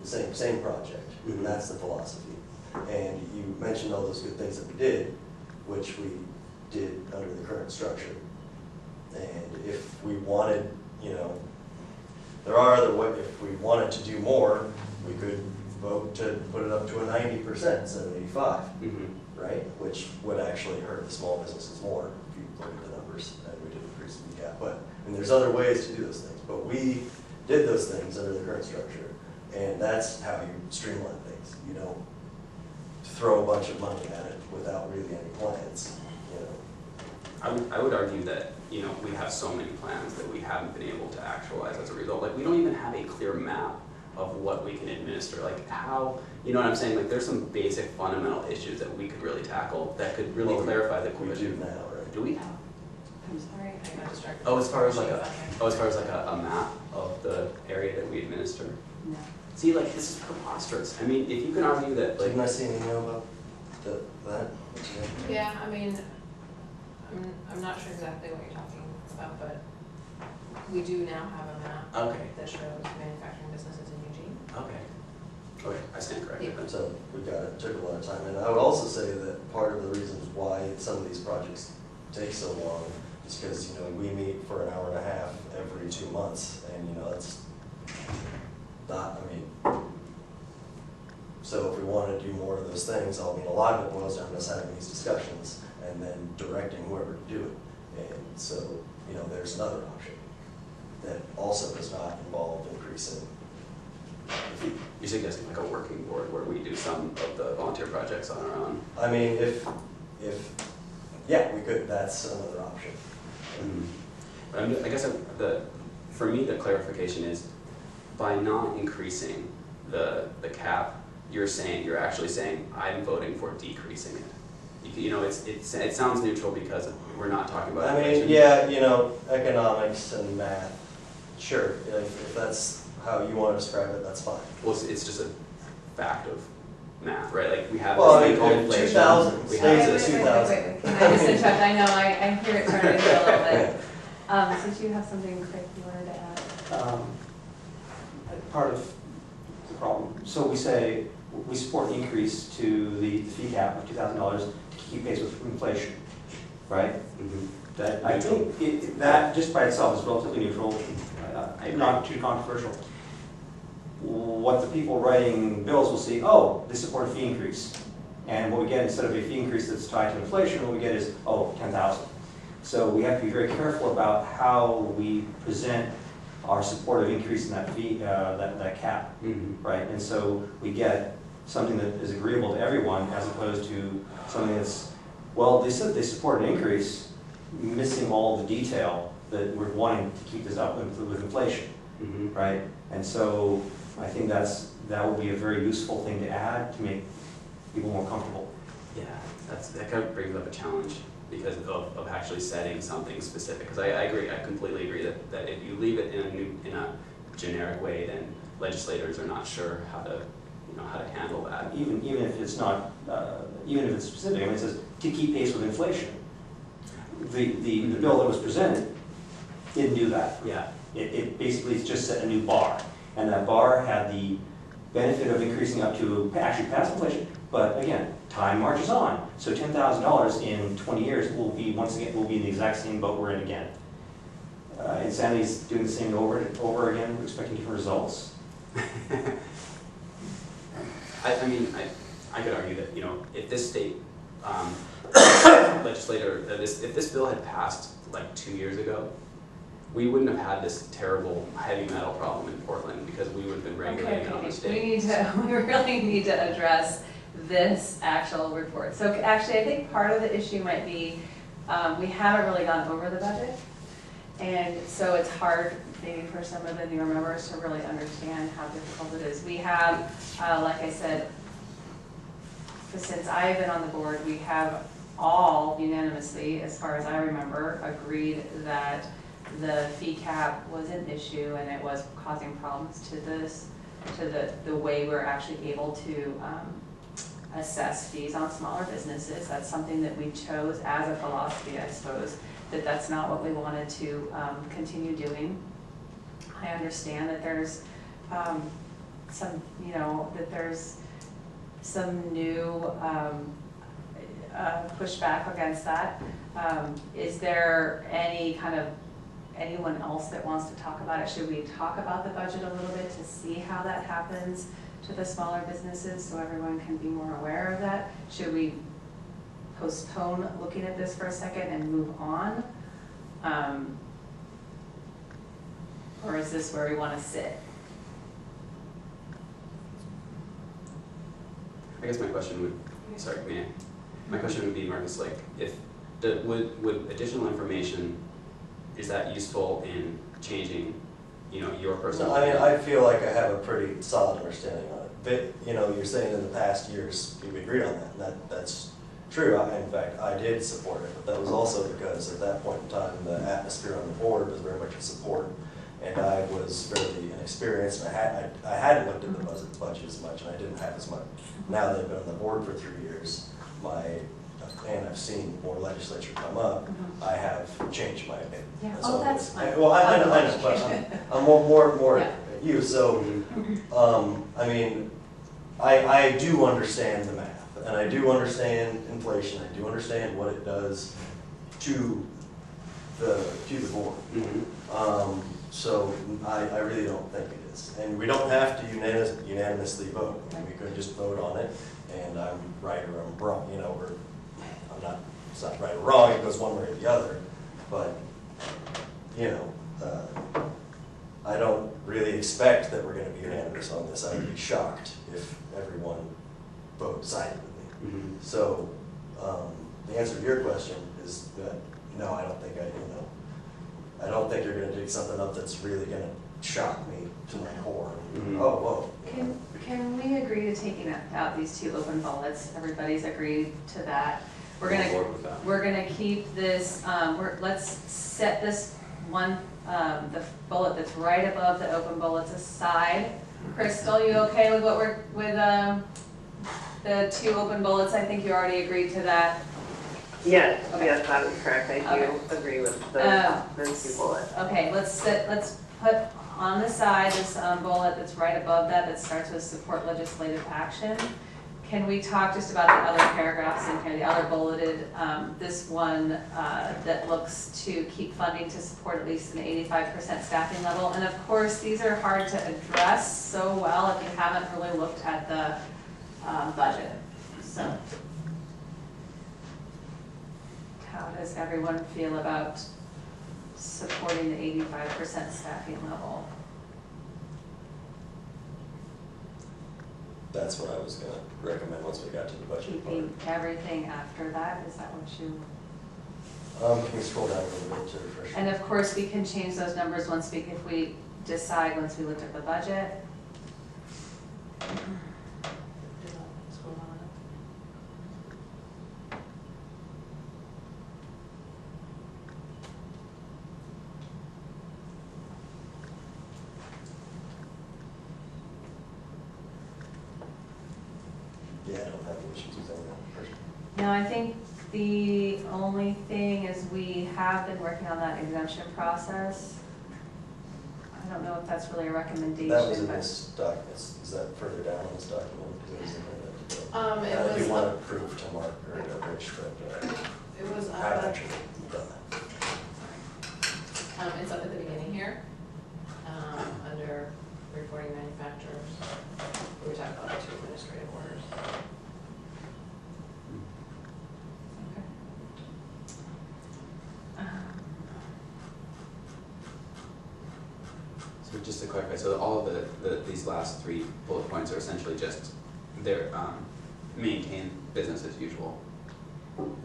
[SPEAKER 5] The same project, and that's the philosophy. And you mentioned all those good things that we did, which we did under the current structure. And if we wanted, you know, there are other ways, if we wanted to do more, we could vote to put it up to a 90% instead of 85, right? Which would actually hurt the small businesses more if you look at the numbers, and we did increase the cap. But I mean, there's other ways to do those things, but we did those things under the current structure, and that's how you streamline things. You don't throw a bunch of money at it without really any plans, you know.
[SPEAKER 10] I would argue that, you know, we have so many plans that we haven't been able to actualize as a result. Like, we don't even have a clear map of what we can administer, like how, you know what I'm saying? Like, there's some basic fundamental issues that we could really tackle that could really clarify the
[SPEAKER 5] We
[SPEAKER 10] question.
[SPEAKER 5] do now, right?
[SPEAKER 10] Do we have?
[SPEAKER 6] I'm sorry, I got distracted.
[SPEAKER 10] Oh, as far as like a map of the area that we administer?
[SPEAKER 1] No.
[SPEAKER 10] See, like, this is preposterous. I mean, if you can argue that, like,
[SPEAKER 5] Didn't I see an email about that?
[SPEAKER 6] Yeah, I mean, I'm not sure exactly what you're talking about, but we do now have a map
[SPEAKER 10] okay,
[SPEAKER 6] that shows manufacturing businesses in Eugene.
[SPEAKER 10] okay, I stand corrected.
[SPEAKER 6] Yeah.
[SPEAKER 5] So we got it, took a lot of time. And I would also say that part of the reasons why some of these projects take so long is because, you know, we meet for an hour and a half every 2 months, and, you know, that's not, I mean, so if we want to do more of those things, I mean, a lot of it boils down to us having these discussions and then directing whoever to do it. And so, you know, there's another option that also does not involve increasing the fee.
[SPEAKER 10] You're suggesting like a working board where we do some of the volunteer projects on our own?
[SPEAKER 5] I mean, yeah, we could, that's another option.
[SPEAKER 10] But I guess for me, the clarification is by not increasing the cap, you're actually saying I'm voting for decreasing it. you know, it sounds neutral because we're not talking about
[SPEAKER 5] I mean,
[SPEAKER 10] inflation.
[SPEAKER 5] yeah, you know, economics and math, sure, if that's how you want to describe it, that's fine.
[SPEAKER 10] Well, it's just a fact of math, right? Like, we have
[SPEAKER 5] Well,
[SPEAKER 10] this
[SPEAKER 5] I
[SPEAKER 10] thing called
[SPEAKER 5] mean,
[SPEAKER 10] inflation.
[SPEAKER 5] 2000
[SPEAKER 10] We
[SPEAKER 5] stays
[SPEAKER 10] have
[SPEAKER 5] at
[SPEAKER 10] this.
[SPEAKER 5] 2000.
[SPEAKER 1] Can I just interrupt? I know, I hear it starting to get a little bit. Since you have something quick you wanted to add.
[SPEAKER 4] Part of the problem. So we say, we support an increase to the fee cap of $2,000 to keep pace with inflation, right?
[SPEAKER 10] Mhm.
[SPEAKER 4] That, I think that just by itself is relatively neutral, not too controversial. What the people writing bills will see, oh, they support a fee increase. And what we get, instead of a fee increase that's tied to inflation, what we get is, oh, 10,000. So we have to be very careful about how we present our support of increase in that fee, that cap,
[SPEAKER 10] Mhm.
[SPEAKER 4] right? And so we get something that is agreeable to everyone as opposed to something that's, well, they said they support an increase, missing all the detail that we're wanting to keep this up with inflation,
[SPEAKER 10] Mhm.
[SPEAKER 4] right? And so I think that would be a very useful thing to add to make people more comfortable.
[SPEAKER 10] Yeah, that kind of brings up a challenge because of actually setting something specific. Because I agree, I completely agree that if you leave it in a generic way, then legislators are not sure how to handle that.
[SPEAKER 4] Even if it's not, even if it's specific, I mean, it says to keep pace with inflation. The bill that was presented didn't do that.
[SPEAKER 10] Yeah.
[SPEAKER 4] It basically just set a new bar, and that bar had the benefit of increasing up to actually past inflation, but again, time marches on. So $10,000 in 20 years will be, once again, will be in the exact same boat we're in again. Insanity's doing the same over and over again, expecting different results.
[SPEAKER 10] I mean, I could argue that, if this state legislator, if this bill had passed like 2 years ago, we wouldn't have had this terrible heavy metal problem in Portland because we would have been regulating it on the state.
[SPEAKER 1] We really need to address this actual report. So actually, I think part of the issue might be, we haven't really gone over the budget. And so it's hard maybe for some of the newer members to really understand how difficult it is. We have, like I said, since I've been on the board, we have all unanimously, as far as I remember, agreed that the fee cap was an issue and it was causing problems to the way we're actually able to assess fees on smaller businesses. That's something that we chose as a philosophy, I suppose, that's not what we wanted to continue doing. I understand that there's some new pushback against that. Is there anyone else that wants to talk about it? Should we talk about the budget a little bit to see how that happens to the smaller businesses so everyone can be more aware of that? Should we postpone looking at this for a second and move on? Or is this where we want to sit?
[SPEAKER 10] I guess my question would be, Marcus, like, would additional information, is that useful in changing, your personal?
[SPEAKER 5] No, I mean, I feel like I have a pretty solid understanding on it. But, you're saying in the past years, we agreed on that, and that's true. In fact, I did support it, but that was also because at that point in time, the atmosphere on the board was very much in support. And I was fairly inexperienced, and I hadn't looked at the budget as much, and I didn't have as much. Now that I've been on the board for 3 years, and I've seen more legislature come up, I have changed my opinion.
[SPEAKER 1] Yeah.
[SPEAKER 5] And
[SPEAKER 1] Oh, that's fine.
[SPEAKER 5] Well, I know, but I'm more
[SPEAKER 1] Yeah.
[SPEAKER 5] you. So, I mean, I do understand the math, and I do understand inflation. I do understand what it does to the board.
[SPEAKER 10] Mm-hmm.
[SPEAKER 5] So I really don't think it is. And we don't have to unanimously vote. I mean, we could just vote on it, and I'm right or I'm wrong, or it's not right or wrong, it goes one way or the other. But, I don't really expect that we're going to be unanimous on this. I would be shocked if everyone sided with me.
[SPEAKER 10] Mm-hmm.
[SPEAKER 5] So the answer to your question is that, no, I don't think I don't think you're going to dig something up that's really going to shock me to my core.
[SPEAKER 10] Mm-hmm.
[SPEAKER 5] Oh, whoa.
[SPEAKER 1] Can we agree to taking out these two open bullets? Everybody's agreed to that. We're
[SPEAKER 10] I'm on
[SPEAKER 1] gonna,
[SPEAKER 10] board with that.
[SPEAKER 1] we're gonna keep this, let's set this one, the bullet that's right above the open bullets aside. Crystal, you okay with what we're, with, the 2 open bullets? I think you already agreed to that.
[SPEAKER 8] Yes,
[SPEAKER 1] Okay.
[SPEAKER 8] yes, that is correct. I do
[SPEAKER 1] Okay.
[SPEAKER 8] agree with those 2 bullets.
[SPEAKER 1] Okay, let's put on the side this bullet that's right above that, that starts with support legislative action. Can we talk just about the other paragraphs in here, the other bulleted, this one that looks to keep funding to support at least an 85% staffing level? And of course, these are hard to address so well if you haven't really looked at the budget. So, how does everyone feel about supporting the 85% staffing level?
[SPEAKER 5] That's what I was gonna recommend once we got to the budget part.
[SPEAKER 1] Keeping everything after that, is that what you?
[SPEAKER 5] Can we scroll down a little bit to refresh?
[SPEAKER 1] And of course, we can change those numbers once we, if we decide, once we looked at the budget.
[SPEAKER 5] Yeah, I don't have any issues with that person.
[SPEAKER 1] No, I think the only thing is we have been working on that exemption process. I don't know if that's really a recommendation,
[SPEAKER 5] That was in
[SPEAKER 1] but
[SPEAKER 5] this document. Is that further down in this document? Because it was in there.
[SPEAKER 6] It
[SPEAKER 5] I do
[SPEAKER 6] was
[SPEAKER 5] want
[SPEAKER 6] up-
[SPEAKER 5] to prove to Mark or to Rich that
[SPEAKER 6] It was,
[SPEAKER 5] I've actually done that.
[SPEAKER 6] it's up at the beginning here, under reporting manufacturers. We were talking about the 2 administrative orders.
[SPEAKER 10] So just to clarify, so all of these last 3 bullet points are essentially just, they're, maintain business as usual.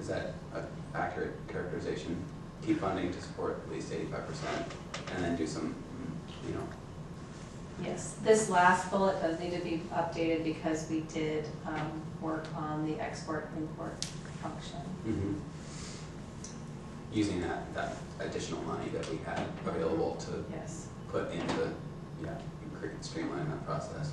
[SPEAKER 10] Is that an accurate characterization? Keep funding to support at least 85%, and then do some, you know,
[SPEAKER 1] yes, this last bullet does need to be updated because we did work on the export-import function.
[SPEAKER 10] using that additional money that we had available to
[SPEAKER 1] Yes.
[SPEAKER 10] put into, streamline that process.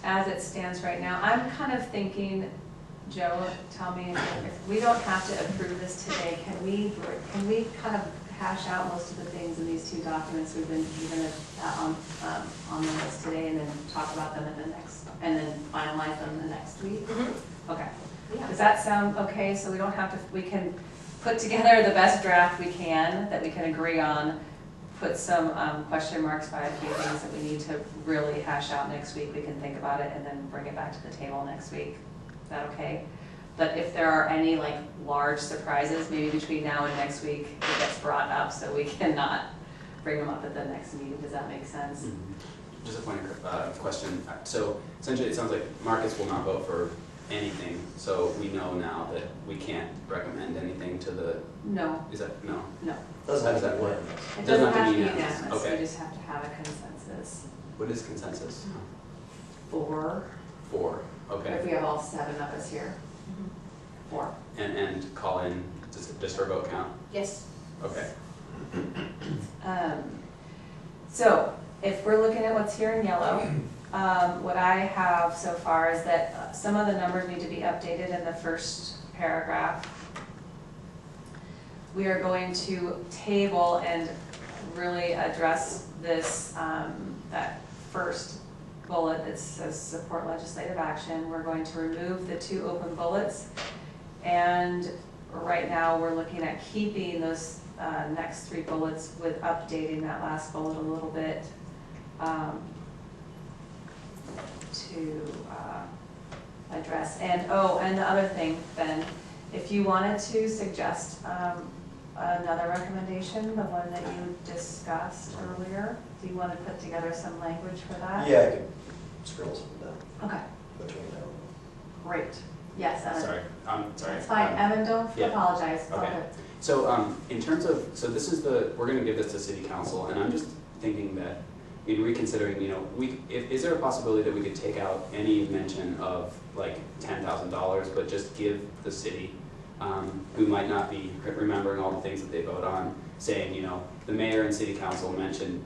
[SPEAKER 1] As it stands right now, I'm kind of thinking, Joe, tell me if we don't have to approve this today, can we kind of hash out most of the things in these 2 documents we've been given on the list today, and then talk about them in the next, and then finalize them the next week? Okay.
[SPEAKER 6] Yeah.
[SPEAKER 1] Does that sound okay? So we don't have to, we can put together the best draft we can, that we can agree on, put some question marks by a few things that we need to really hash out next week. We can think about it and then bring it back to the table next week. Is that okay? But if there are any like large surprises, maybe between now and next week, it gets brought up so we cannot bring them up at the next meeting. Does that make sense?
[SPEAKER 10] Just a point of question. So essentially, it sounds like Marcus will not vote for anything, so we know now that we can't recommend anything to the,
[SPEAKER 1] No,
[SPEAKER 10] is that, no?
[SPEAKER 1] no.
[SPEAKER 5] Doesn't
[SPEAKER 10] How
[SPEAKER 5] have
[SPEAKER 10] does
[SPEAKER 5] to
[SPEAKER 10] that
[SPEAKER 5] be
[SPEAKER 10] work?
[SPEAKER 5] unanimous.
[SPEAKER 1] It
[SPEAKER 10] Doesn't
[SPEAKER 1] doesn't have to be
[SPEAKER 10] unanimous.
[SPEAKER 1] unanimous.
[SPEAKER 10] Okay.
[SPEAKER 1] We just have to have a consensus.
[SPEAKER 10] What is consensus?
[SPEAKER 1] 4.
[SPEAKER 10] 4,
[SPEAKER 1] If
[SPEAKER 10] okay.
[SPEAKER 1] we have all 7 of us here. 4.
[SPEAKER 10] And call in just for vote count?
[SPEAKER 6] Yes.
[SPEAKER 10] Okay.
[SPEAKER 1] So if we're looking at what's here in yellow, what I have so far is that some of the numbers need to be updated in the first paragraph. We are going to table and really address this, that first bullet that says support legislative action. We're going to remove the 2 open bullets. And right now, we're looking at keeping those next 3 bullets with updating that last bullet a little bit to address. And and the other thing, Ben, if you wanted to suggest another recommendation, the one that you discussed earlier, do you want to put together some language for that?
[SPEAKER 5] Yeah, I could scribble something down
[SPEAKER 1] Okay,
[SPEAKER 5] between now
[SPEAKER 1] great. Yes, Evan.
[SPEAKER 10] Sorry, sorry.
[SPEAKER 1] That's fine, Evan, don't
[SPEAKER 10] yeah.
[SPEAKER 1] apologize. It's all
[SPEAKER 10] Okay.
[SPEAKER 1] good.
[SPEAKER 10] So in terms of, so this is we're gonna give this to city council, and I'm just thinking that in reconsidering, you know, is there a possibility that we could take out any mention of like $10,000, but just give the city, who might not be remembering all the things that they vote on, saying, you know, the mayor and city council mentioned,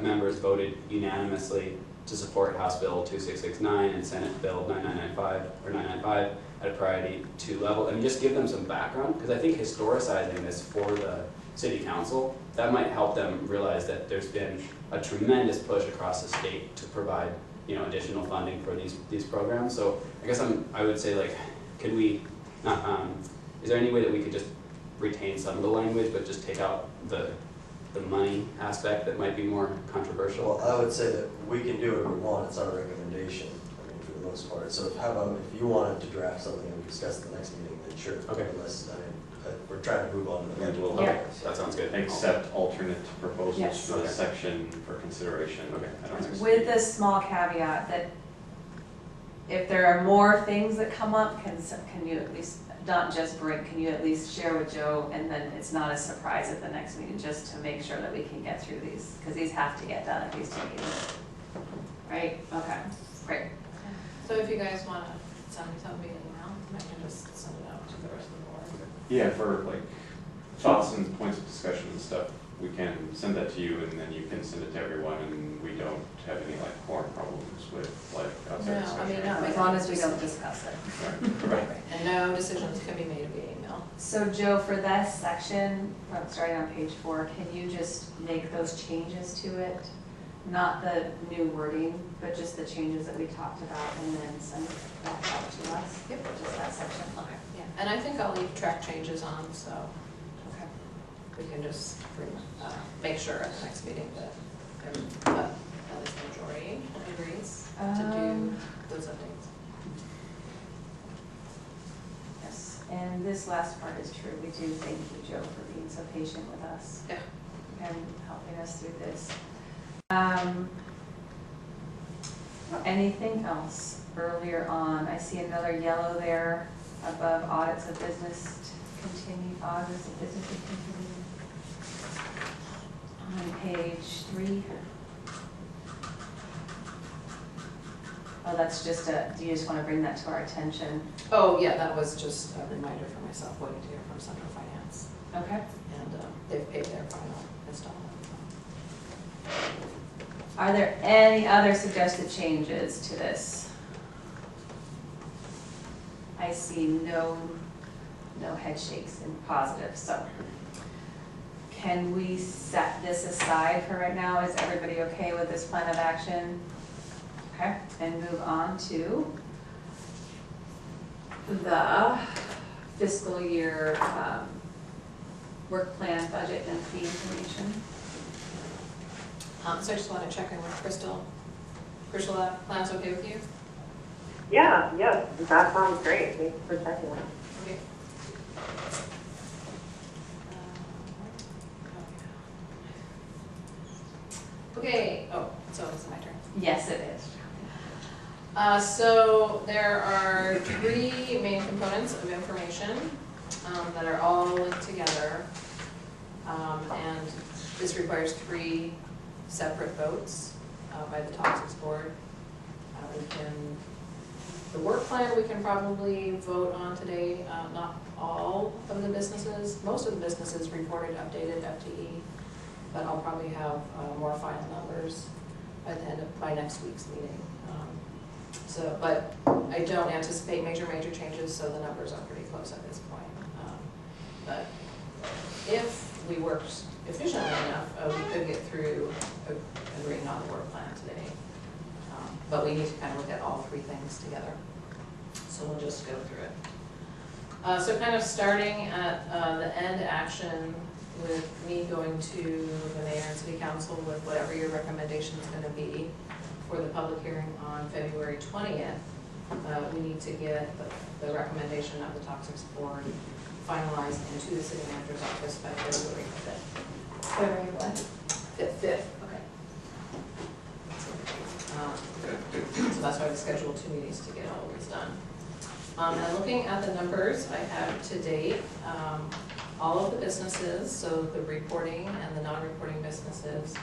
[SPEAKER 10] members voted unanimously to support House Bill 2669 and Senate Bill 995 at a priority 2 level. I mean, just give them some background, because I think historicizing this for the city council, that might help them realize that there's been a tremendous push across the state to provide, you know, additional funding for these programs. So I guess I would say, like, could we not, is there any way that we could just retain some of the language but just take out the money aspect that might be more controversial?
[SPEAKER 5] Well, I would say that we can do what we want, it's our recommendation, I mean, for the most part. So how about if you wanted to draft something and we discuss at the next meeting, then sure.
[SPEAKER 10] Okay.
[SPEAKER 5] Unless, I mean, we're trying to move on to the budget.
[SPEAKER 2] We'll
[SPEAKER 10] Okay, that sounds good.
[SPEAKER 2] accept alternate proposals
[SPEAKER 1] Yes.
[SPEAKER 2] for the
[SPEAKER 10] Okay.
[SPEAKER 2] section for consideration.
[SPEAKER 10] Okay.
[SPEAKER 2] at our next
[SPEAKER 1] With
[SPEAKER 2] meeting.
[SPEAKER 1] this small caveat that if there are more things that come up, can you at least, not just bring, can you at least share with Joe, and then it's not a surprise at the next meeting, just to make sure that we can get through these, because these have to get done at these 2 meetings. Right, okay, great.
[SPEAKER 6] So if you guys wanna send me something via email, I can just send it out to the rest of the board.
[SPEAKER 2] Yeah, for like thoughts and points of discussion and stuff, we can send that to you and then you can send it to everyone and we don't have any like quorum problems with like outside
[SPEAKER 6] No, I
[SPEAKER 2] discussion.
[SPEAKER 6] mean, not
[SPEAKER 1] As long as we don't discuss it.
[SPEAKER 2] Right.
[SPEAKER 6] And no decisions can be made via email.
[SPEAKER 1] So Joe, for this section, starting on page 4, can you just make those changes to it? Not the new wording, but just the changes that we talked about, and then send it back out to us?
[SPEAKER 6] Yep.
[SPEAKER 1] Just that section?
[SPEAKER 6] Okay, yeah, and I think I'll leave track changes on, so
[SPEAKER 1] Okay.
[SPEAKER 6] we can just make sure at the next meeting that at least the majority agrees to do those updates.
[SPEAKER 1] Yes, and this last part is true. We do thank you, Joe, for being so patient with us.
[SPEAKER 6] Yeah.
[SPEAKER 1] And helping us through this. Anything else earlier on? I see another yellow there above audits of business continue, audits of business continue. On page 3. Oh, that's just do you just want to bring that to our attention?
[SPEAKER 6] Oh, yeah, that was just a reminder for myself, waiting to hear from Central Finance.
[SPEAKER 1] Okay.
[SPEAKER 6] And they've paid their final installment.
[SPEAKER 1] Are there any other suggested changes to this? I see no head shakes and positive, so. Can we set this aside for right now? Is everybody okay with this plan of action? Okay, and move on to the fiscal year work plan, budget, and fee information.
[SPEAKER 6] So I just want to check in with Crystal. Crystal, that plan's okay with you?
[SPEAKER 8] Yeah, yes, that sounds great. Thanks for checking in.
[SPEAKER 6] Okay. Okay, oh, so it's my turn.
[SPEAKER 1] Yes, it is.
[SPEAKER 6] So there are 3 main components of information that are all linked together. And this requires 3 separate votes by the Toxics Board. The work plan we can probably vote on today. Not all of the businesses, most of the businesses reported updated FTE, but I'll probably have more final numbers by next week's meeting. But I don't anticipate major changes, so the numbers are pretty close at this point. But if we worked efficiently enough, we could get through agreeing on the work plan today. But we need to kind of look at all 3 things together. So we'll just go through it. So kind of starting at the end action with me going to the mayor and city council with whatever your recommendation is going to be for the public hearing on February 20th. We need to get the recommendation of the Toxics Board finalized into the city manager's office by February 5th.
[SPEAKER 1] February what?
[SPEAKER 6] 5th, okay. So that's why we scheduled 2 meetings to get all of this done. And looking at the numbers I have to date, all of the businesses, so the reporting and the non-reporting businesses,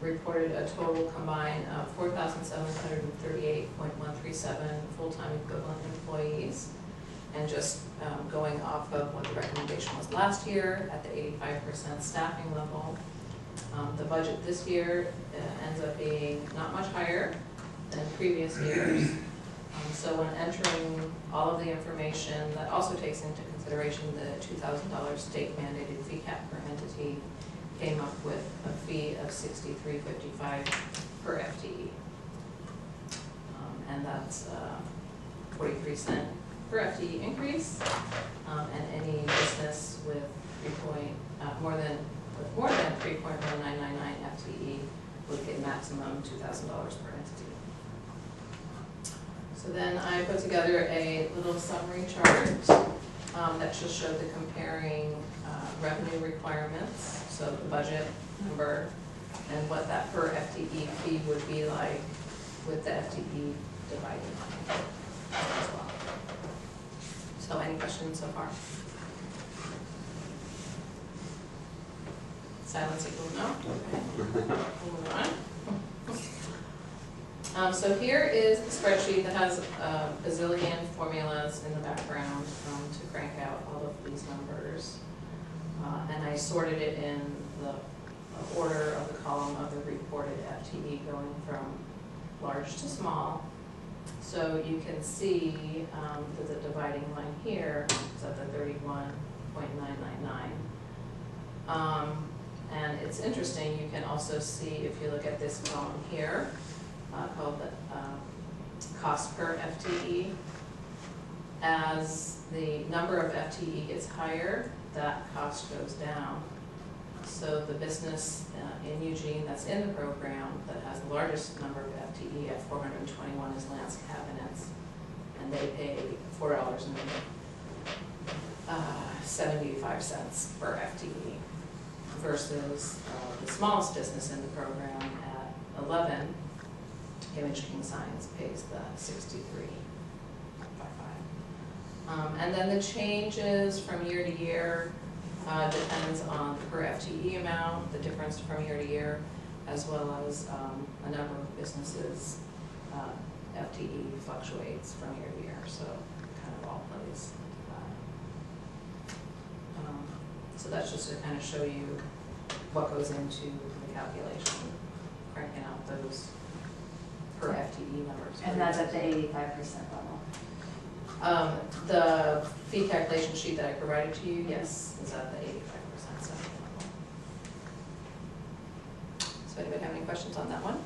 [SPEAKER 6] reported a total combined of 4,738.137 full-time equivalent employees. And just going off of what the recommendation was last year at the 85% staffing level, the budget this year ends up being not much higher than previous years. So when entering all of the information, that also takes into consideration the $2,000 state mandated fee cap per entity, came up with a fee of $63.55 per FTE. And that's 43-cent per FTE increase, and any business with more than 3.1999 FTE would get maximum $2,000 per entity. So then I put together a little summary chart that just showed the comparing revenue requirements, so the budget number and what that per FTE fee would be like with the FTE divided as well. So any questions so far? Silence equals no? Okay. We'll move on. So here is the spreadsheet that has a bazillion formulas in the background to crank out all of these numbers. And I sorted it in the order of the column of the reported FTE going from large to small. So you can see that the dividing line here is at the 31.999. And it's interesting, you can also see if you look at this column here, called the cost per FTE. As the number of FTE gets higher, that cost goes down. So the business in Eugene that's in the program that has the largest number of FTE at 421 is Lance Cabinets, and they pay $4.75 per FTE versus the smallest business in the program at 11, Image King Science, pays the $63.55. And then the changes from year to year depends on the per FTE amount, the difference from year to year, as well as a number of businesses. FTE fluctuates from year to year, so it kind of all plays into that. So that's just to kind of show you what goes into the calculation, cranking out those per FTE numbers.
[SPEAKER 1] And that's at the 85% level.
[SPEAKER 6] The fee calculation sheet that I provided to you, yes, is at the 85% staffing level. So anybody have any questions on that one?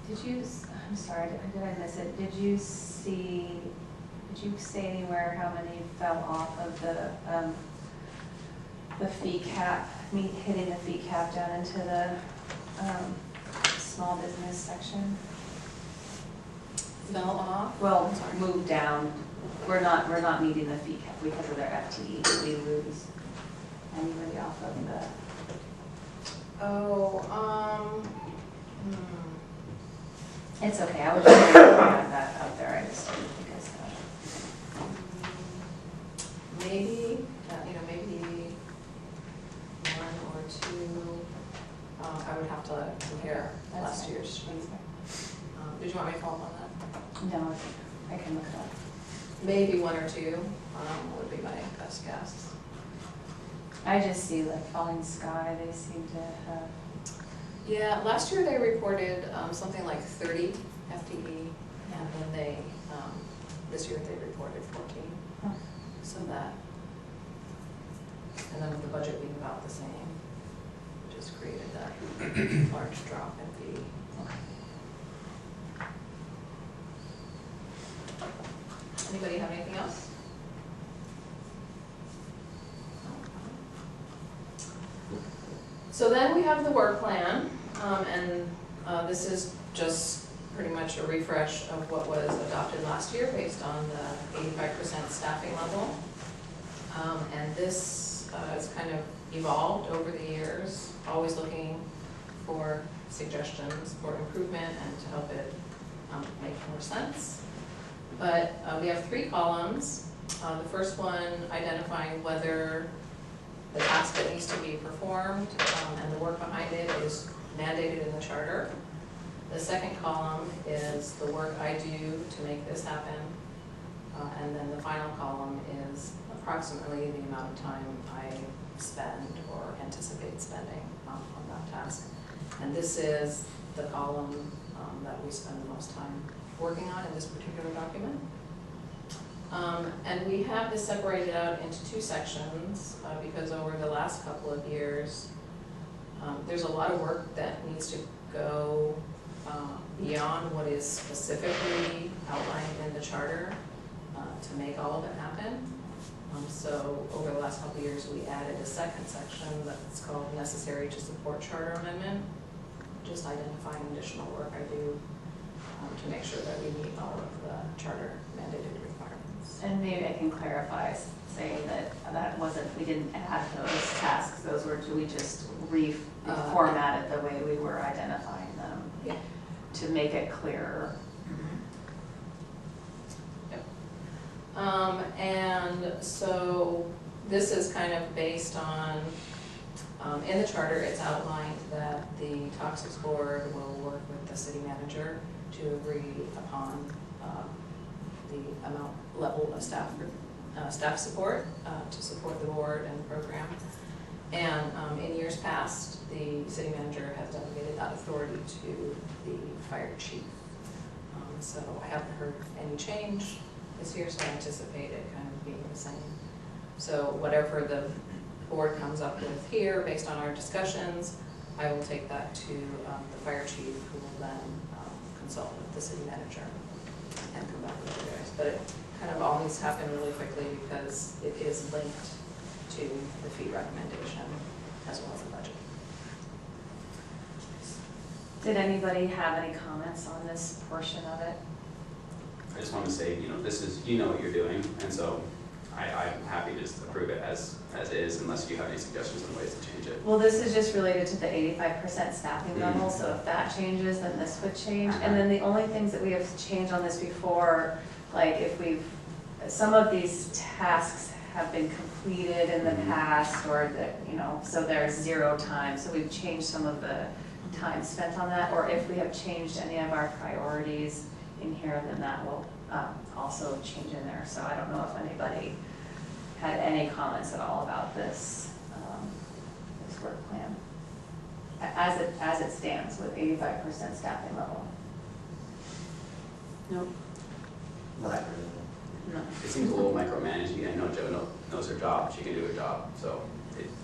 [SPEAKER 1] Did you, I'm sorry, did I miss it? Did you say anywhere how many fell off of the fee cap, hitting the fee cap down into the small business section?
[SPEAKER 6] Fell off?
[SPEAKER 1] Well, moved down. We're not meeting the fee cap because of their FTE. Did we lose anybody off of the? It's okay. I was just going to have that out there. I just didn't think I saw it.
[SPEAKER 6] Maybe, maybe one or two. I would have to compare last year's sheet. Did you want me to follow up on that?
[SPEAKER 1] No, I can look it up.
[SPEAKER 6] Maybe one or two would be my best guess.
[SPEAKER 1] I just see like Falling Sky, they seem to have.
[SPEAKER 6] Yeah, last year they reported something like 30 FTE, and then they, this year they reported 14.
[SPEAKER 1] Huh.
[SPEAKER 6] So that, and then with the budget being about the same, it just created that large drop in fee. Anybody have anything else? So then we have the work plan, and this is just pretty much a refresh of what was adopted last year based on the 85% staffing level. And this has kind of evolved over the years, always looking for suggestions for improvement and to help it make more sense. But we have 3 columns. The first one identifying whether the task that needs to be performed, and the work behind it is mandated in the charter. The second column is the work I do to make this happen. And then the final column is approximately the amount of time I spend or anticipate spending on that task. And this is the column that we spend the most time working on in this particular document. And we have this separated out into two sections because over the last couple of years, there's a lot of work that needs to go beyond what is specifically outlined in the charter to make all of it happen. So over the last couple of years, we added a second section that's called Necessary to Support Charter Amendment, just identifying additional work I do to make sure that we meet all of the charter mandated requirements.
[SPEAKER 1] And maybe I can clarify, saying that wasn't, we didn't add those tasks, those were, we just reformatted the way we were identifying them.
[SPEAKER 6] Yeah.
[SPEAKER 1] To make it clearer.
[SPEAKER 6] And so this is kind of based on, in the charter, it's outlined that the Toxics Board will work with the city manager to agree upon the level of staff support to support the board and the program. And in years past, the city manager has delegated that authority to the fire chief. So I haven't heard any change this year, so I anticipate it kind of being the same. So whatever the board comes up with here, based on our discussions, I will take that to the fire chief, who will then consult with the city manager and come back with you guys. But it kind of all needs to happen really quickly because it is linked to the fee recommendation as well as the budget.
[SPEAKER 1] Did anybody have any comments on this portion of it?
[SPEAKER 10] I just want to say, this is, you know what you're doing, and so I'm happy to just approve it as is, unless you have any suggestions on ways to change it.
[SPEAKER 1] Well, this is just related to the 85% staffing level, so if that changes, then this would change. And then the only things that we have changed on this before, like if some of these tasks have been completed in the past, or that, so there's 0 time, so we've changed some of the time spent on that, or if we have changed any of our priorities in here, then that will also change in there. So I don't know if anybody had any comments at all about this this work plan as it stands with 85% staffing level. Nope.
[SPEAKER 4] No.
[SPEAKER 1] No.
[SPEAKER 10] It seems a little micromanaging. I know Jo knows her job. She can do her job. So,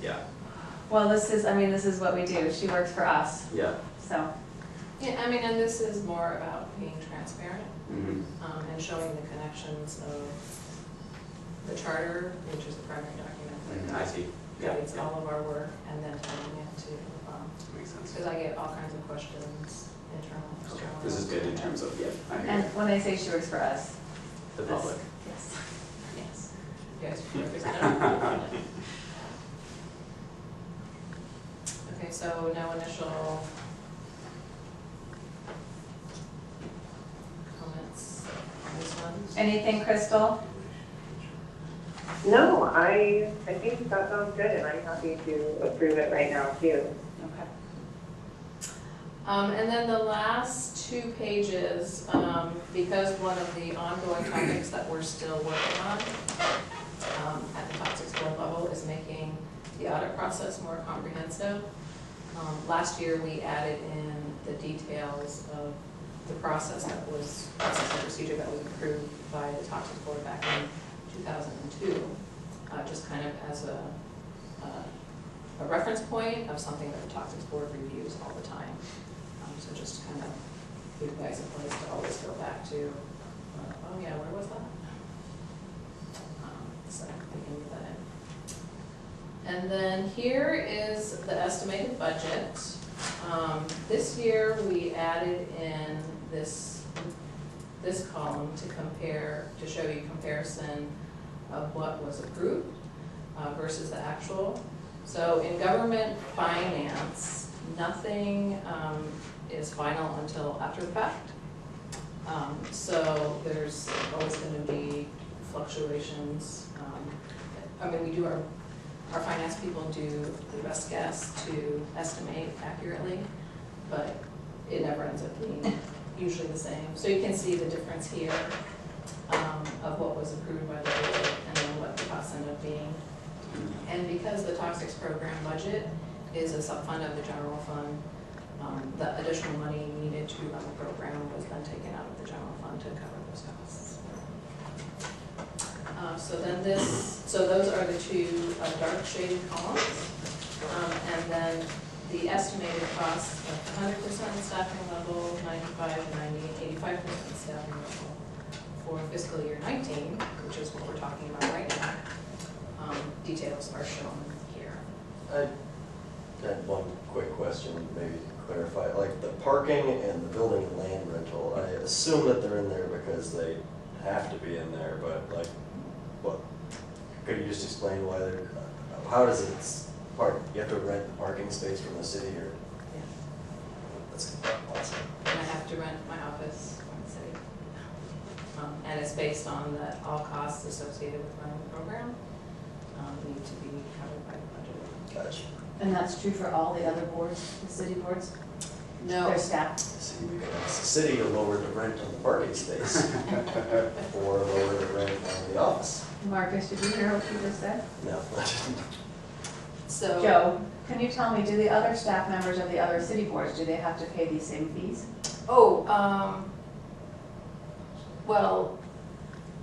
[SPEAKER 10] yeah.
[SPEAKER 1] Well, this is what we do. She works for us.
[SPEAKER 10] Yeah.
[SPEAKER 1] So.
[SPEAKER 6] Yeah, and this is more about being transparent
[SPEAKER 10] Mm-hmm.
[SPEAKER 6] and showing the connections of the charter, which is the primary document
[SPEAKER 10] I see.
[SPEAKER 6] that guides all of our work, and then tying it to,
[SPEAKER 10] Makes sense.
[SPEAKER 6] because I get all kinds of questions, internal,
[SPEAKER 10] Okay.
[SPEAKER 6] external.
[SPEAKER 10] This is good in terms of, I hear
[SPEAKER 1] And
[SPEAKER 10] you.
[SPEAKER 1] when I say she works for us,
[SPEAKER 10] The
[SPEAKER 1] this-
[SPEAKER 10] public.
[SPEAKER 1] Yes. Yes.
[SPEAKER 6] Yes, representative. Okay, so no initial comments on this one?
[SPEAKER 1] Anything, Crystal?
[SPEAKER 8] No, I think that sounds good, and I'm happy to approve it right now too.
[SPEAKER 1] Okay.
[SPEAKER 6] And then the last 2 pages, because one of the ongoing topics that we're still working on at the Toxics Board level is making the audit process more comprehensive. Last year, we added in the details of the process and procedure that was approved by the Toxics Board back in 2002, just kind of as a reference point of something that the Toxics Board reviews all the time. So just kind of give you guys a place to always go back to, oh yeah, where was that? So we can move that in. And then here is the estimated budget. This year we added in this column to show you comparison of what was approved versus the actual. So in government finance, nothing is final until after the fact. So there's always going to be fluctuations. We do our our finance people do the best guess to estimate accurately, but it never ends up being usually the same. So you can see the difference here of what was approved by the board and then what the costs end up being. And because the toxics program budget is a sub-fund of the general fund, the additional money needed to run the program was then taken out of the general fund to cover those costs. So those are the two dark shaded columns. And then the estimated costs of 100% staffing level, 95 and 85% staffing level for fiscal year 19, which is what we're talking about right now. Details are shown here.
[SPEAKER 5] I had one quick question, maybe to clarify, like the parking and the building and land rental, I assume that they're in there because they have to be in there, but like, what, could you just explain why they're, how does it park, you have to rent the parking space from the city or?
[SPEAKER 6] Yeah.
[SPEAKER 5] That's awesome.
[SPEAKER 6] And I have to rent my office from the city. And it's based on that all costs associated with running the program need to be covered by the budget.
[SPEAKER 5] Gotcha.
[SPEAKER 1] And that's true for all the other boards, the city boards,
[SPEAKER 6] No,
[SPEAKER 1] their staff?
[SPEAKER 5] See, we can ask the city to lower the rent on the parking space or lower the rent on the office.
[SPEAKER 1] Marcus, did you hear what you just said?
[SPEAKER 5] No, I didn't.
[SPEAKER 6] so.
[SPEAKER 1] Joe, can you tell me, do the other staff members of the other city boards, do they have to pay these same fees?
[SPEAKER 6] Oh, well,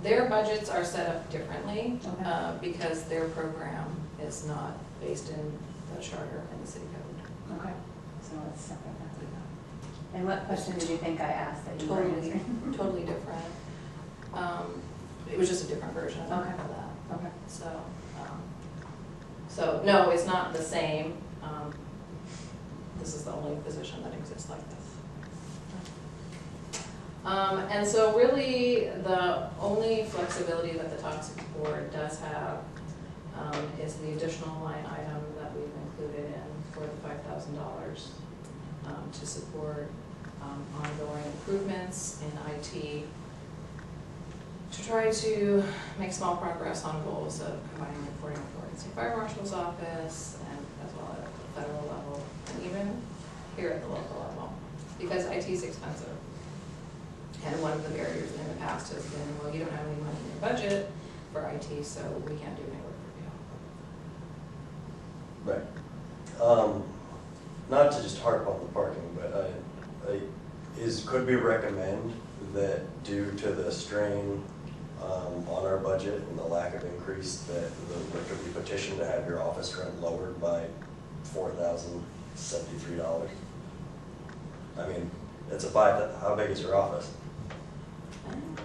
[SPEAKER 6] their budgets are set up differently
[SPEAKER 1] Okay.
[SPEAKER 6] because their program is not based in the charter and the city code.
[SPEAKER 1] Okay, so it's separate. And what question did you think I asked that you were answering?
[SPEAKER 6] Totally different. It was just a different version of
[SPEAKER 1] Okay.
[SPEAKER 6] that.
[SPEAKER 1] Okay.
[SPEAKER 6] So no, it's not the same. This is the only position that exists like this. And so really, the only flexibility that the toxic board does have is the additional line item that we've included in for the $5,000 to support ongoing improvements in IT, to try to make small progress on goals of combining reporting with Oregon State Fire Marshal's office and as well at the federal level and even here at the local level, because IT is expensive. And one of the barriers in the past has been, well, you don't have any money in your budget for IT, so we can't do any work for you.
[SPEAKER 5] Right. Not to just harp on the parking, but could we recommend that due to the strain on our budget and the lack of increase, that there could be petition to have your office rent lowered by $4,073? I mean, it's a how big is your office?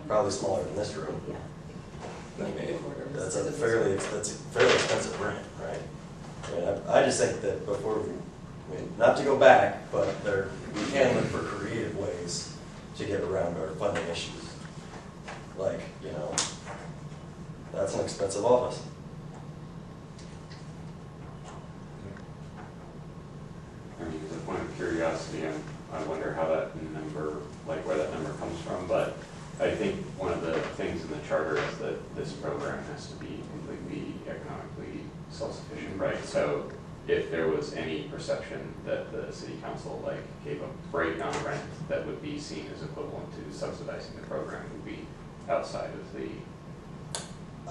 [SPEAKER 5] Probably smaller than this room.
[SPEAKER 6] Yeah.
[SPEAKER 5] I mean, that's a fairly expensive rent, right? I mean, I just think that before we, I mean, not to go back, but we can look for creative ways to get around our funding issues. Like, you know, that's an expensive office.
[SPEAKER 2] I mean, as a point of curiosity, I wonder how that number, like where that number comes from, but I think one of the things in the charter is that this program has to be completely economically self-sufficient, right? So if there was any perception that the city council like gave a break on rent that would be seen as equivalent to subsidizing the program, would be outside of the.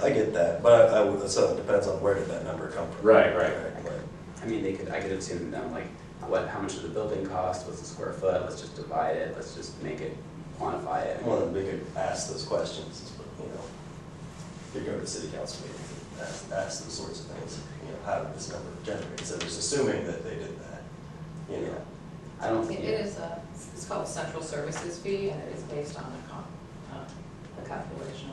[SPEAKER 5] I get that, but so it depends on where did that number come from.
[SPEAKER 2] Right.
[SPEAKER 10] I mean, I could have seen them like, how much does the building cost, what's the square foot, let's just divide it, let's just make it, quantify it.
[SPEAKER 5] Well, then we could ask those questions, you know, you go to the city council meetings and ask those sorts of things, you know, how did this number generate? So just assuming that they did that, you know.
[SPEAKER 10] I don't think.
[SPEAKER 6] It is it's called a central services fee, and it is based on a calculation.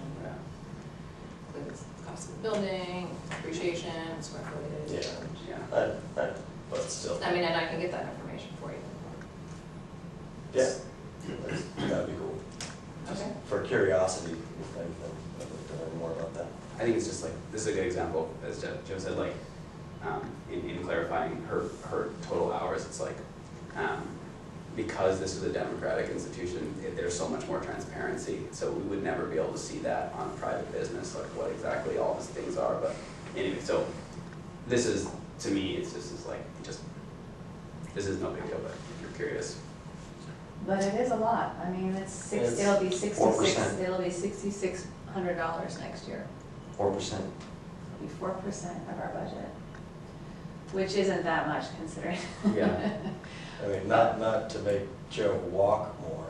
[SPEAKER 6] Includes the cost of the building, depreciation, square footage.
[SPEAKER 5] Yeah. But still.
[SPEAKER 6] I mean, and I can get that information for you.
[SPEAKER 5] Yeah. That'd be cool.
[SPEAKER 6] Okay.
[SPEAKER 5] For curiosity, if anything, I'd like to learn more about that.
[SPEAKER 10] I think it's just like, this is a good example, as Joe said, like, in clarifying her total hours, it's like, because this is a democratic institution, there's so much more transparency, so we would never be able to see that on a private business, like what exactly all these things are, but anyway, so this is, to me, it's just like, this is no big deal, but if you're curious.
[SPEAKER 1] But it is a lot. I mean,
[SPEAKER 4] It's
[SPEAKER 1] it'll be 66,
[SPEAKER 4] 4%.
[SPEAKER 1] it'll be $6,600 next year.
[SPEAKER 4] 4%.
[SPEAKER 1] It'll be 4% of our budget, which isn't that much considering.
[SPEAKER 10] Yeah.
[SPEAKER 5] I mean, not to make Joe walk more,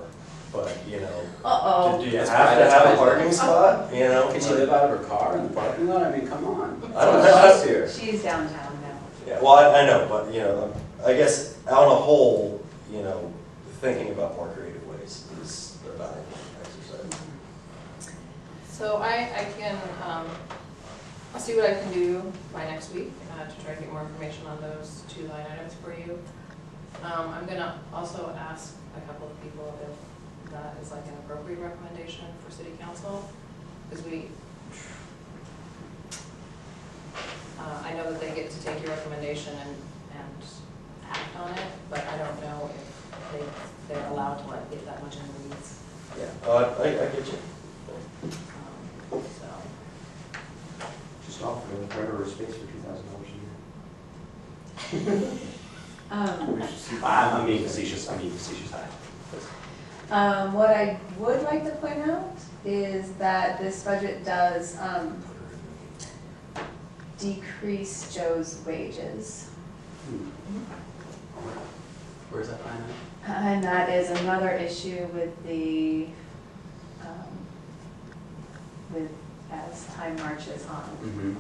[SPEAKER 5] but, you know,
[SPEAKER 1] Uh-oh.
[SPEAKER 5] do you have
[SPEAKER 10] That's
[SPEAKER 5] to have a
[SPEAKER 10] fine.
[SPEAKER 5] parking spot, you know?
[SPEAKER 10] Can she live out of her car in the parking lot? I mean, come on.
[SPEAKER 5] I don't know.
[SPEAKER 10] That's here.
[SPEAKER 1] She's downtown now.
[SPEAKER 5] Yeah, well, I know, but, you know, I guess on a whole, you know, thinking about more creative ways is a valuable exercise.
[SPEAKER 6] So I can, I'll see what I can do by next week to try to get more information on those 2 line items for you. I'm gonna also ask a couple of people if that is like an appropriate recommendation for city council, because I know that they get to take your recommendation and act on it, but I don't know if they're allowed to like get that much in the weeds.
[SPEAKER 5] Yeah, I get you.
[SPEAKER 6] So,
[SPEAKER 4] Just offer a credit or space for $2,000 a year. I'm being facetious, hi.
[SPEAKER 1] What I would like to point out is that this budget does decrease Joe's wages.
[SPEAKER 10] Where's that line at?
[SPEAKER 1] And that is another issue with as time marches on.
[SPEAKER 10] Mm-hmm.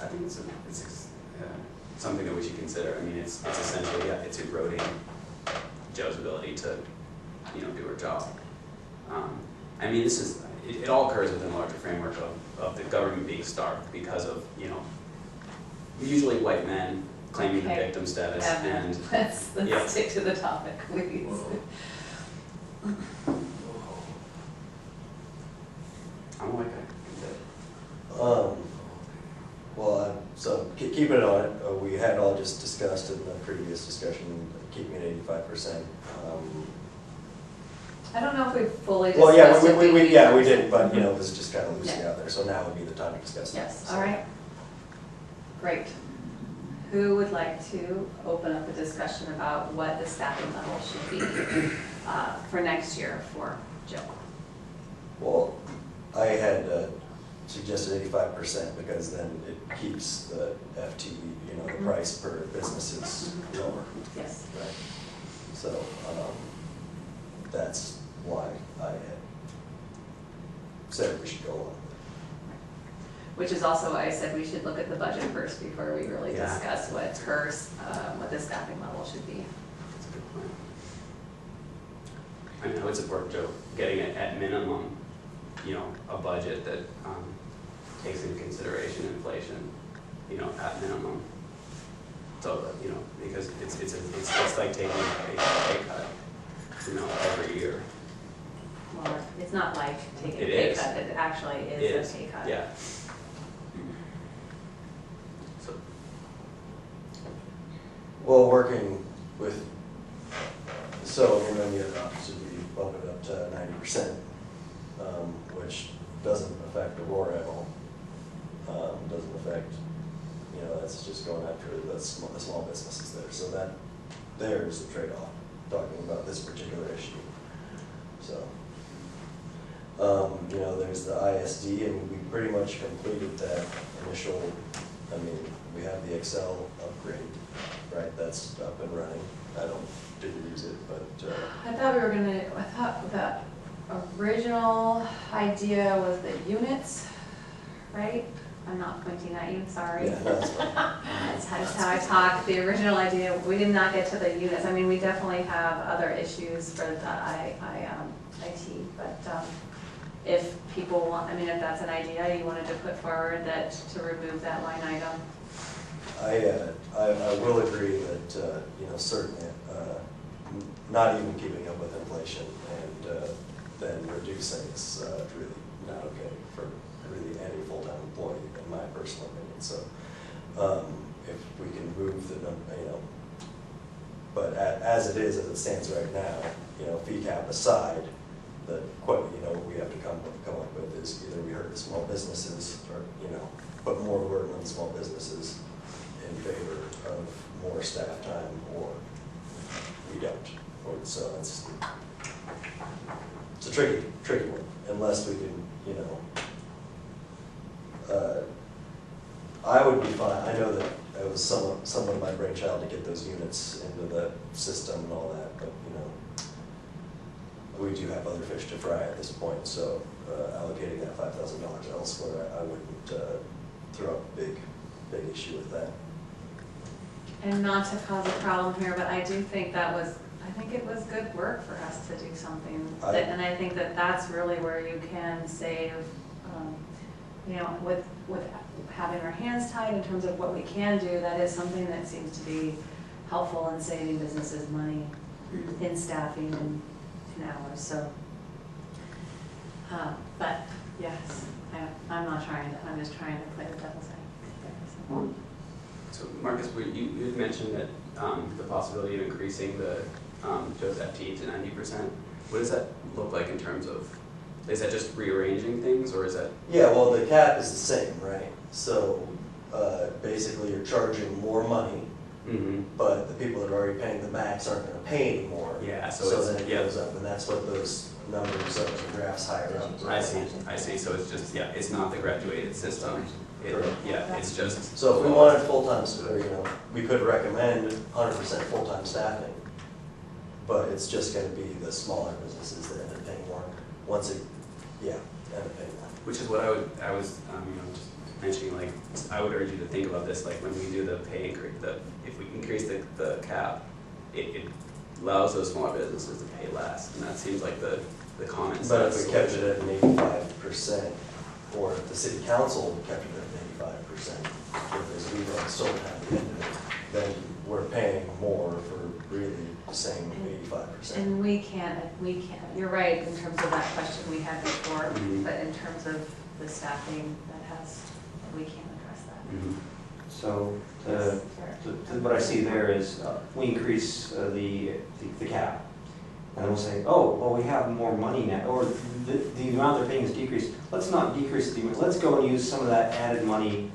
[SPEAKER 10] I think it's something that we should consider. I mean, it's essentially, yeah, it's eroding Joe's ability to, you know, do her job. I mean, it all occurs within a larger framework of the government being starved because of, you know, usually white men claiming the
[SPEAKER 1] Okay.
[SPEAKER 10] victim status
[SPEAKER 1] Evan,
[SPEAKER 10] and,
[SPEAKER 1] let's
[SPEAKER 10] yeah.
[SPEAKER 1] stick to the topic, please.
[SPEAKER 10] I'm like, I
[SPEAKER 5] Well, so keeping it on it, we had all just discussed in the previous discussion, keeping it 85%.
[SPEAKER 1] I don't know if we fully discussed
[SPEAKER 5] Well, yeah,
[SPEAKER 1] it.
[SPEAKER 5] yeah, we did, but, you know, it was just kind of loosely
[SPEAKER 1] Yeah.
[SPEAKER 5] out there, so now would be the time to discuss that.
[SPEAKER 1] Yes,
[SPEAKER 5] So-
[SPEAKER 1] all right. Great. Who would like to open up a discussion about what the staffing level should be for next year for Joe?
[SPEAKER 5] Well, I had suggested 85% because then it keeps the FTE, you know, the price per business is lower,
[SPEAKER 1] Yes.
[SPEAKER 5] right? So, that's why I had said we should go on.
[SPEAKER 1] Which is also why I said we should look at the budget first before we really
[SPEAKER 10] Yeah.
[SPEAKER 1] discuss what what the staffing level should be.
[SPEAKER 10] That's a good point. I mean, I would support Joe getting it at minimum, you know, a budget that takes into consideration inflation, you know, at minimum. So that, you know, because it's like taking a pay cut, you know, every year.
[SPEAKER 1] Well, it's not like taking a
[SPEAKER 10] It
[SPEAKER 1] pay
[SPEAKER 10] is.
[SPEAKER 1] cut, it actually
[SPEAKER 10] It
[SPEAKER 1] is a pay cut.
[SPEAKER 10] Yeah. So,
[SPEAKER 5] Well, working with, so, I mean, then you should be bump it up to 90%, which doesn't affect Aurora at all. Doesn't affect, you know, that's just going after the small businesses there. So that, there's the trade-off, talking about this particular issue. So, you know, there's the ISD, and we pretty much completed that initial, I mean, we have the Excel upgrade, right? That's up and running. Didn't use it, but,
[SPEAKER 1] I thought the original idea was the units, right? I'm not pointing at you, sorry.
[SPEAKER 5] yeah, that's fine.
[SPEAKER 1] That's how I talk. The original idea, we did not get to the units. I mean, we definitely have other issues for the IT, but if people want, I mean, if that's an idea you wanted to put forward, that to remove that line item.
[SPEAKER 5] I will agree that, you know, certainly, not even keeping up with inflation and then reducing is really not okay for really any full-time employee, in my personal opinion. So if we can move the number, you know, but as it is, as it stands right now, you know, fee cap aside, you know, we have to come up with is either we hurt the small businesses or, you know, put more burden on the small businesses in favor of more staff time, or we don't. So it's a tricky one, unless we can, you know, I would be fine. I know that it was somewhat of my brainchild to get those units into the system and all that, but, you know, we do have other fish to fry at this point, so allocating that $5,000 elsewhere, I wouldn't throw up a big issue with that.
[SPEAKER 1] And not to cause a problem here, but I do think I think it was good work for us to do something. And I think that that's really where you can save, you know, with having our hands tied in terms of what we can do, that is something that seems to be helpful in saving businesses money in staffing and in hours, so. But yes, I'm not trying to, I'm just trying to play the devil's advocate.
[SPEAKER 10] So Marcus, you had mentioned that the possibility of increasing the Joe's FTE to 90%. What does that look like in terms of, is that just rearranging things, or is that?
[SPEAKER 5] Yeah, well, the cap is the same, right? So basically you're charging more money, but the people that are already paying the max aren't going to pay anymore.
[SPEAKER 10] Yeah,
[SPEAKER 5] so then it goes up, and that's what those numbers of the graphs higher up.
[SPEAKER 10] I see. So it's just, yeah, it's not the graduated system. Yeah, it's just.
[SPEAKER 5] So if we wanted full-time, or, you know, we could recommend 100% full-time staffing, but it's just going to be the smaller businesses that end up paying more. End up paying more.
[SPEAKER 10] Which is what I was, you know, just mentioning, like, I would urge you to think about this, like, when we do the pay increase, if we increase the cap, it allows those smaller businesses to pay less, and that seems like the common sense.
[SPEAKER 5] But if we kept it at an 85%, or if the city council kept it at 85%, because we don't still have the end of it, then we're paying more for really the same 85%.
[SPEAKER 1] And we can't, you're right in terms of that question we had before, but in terms of the staffing, we can't address that.
[SPEAKER 4] So what I see there is we increase the cap. And we'll say, oh, well, we have more money now, or the amount they're paying is decreased. Let's not decrease the amount. Let's go and use some of that added money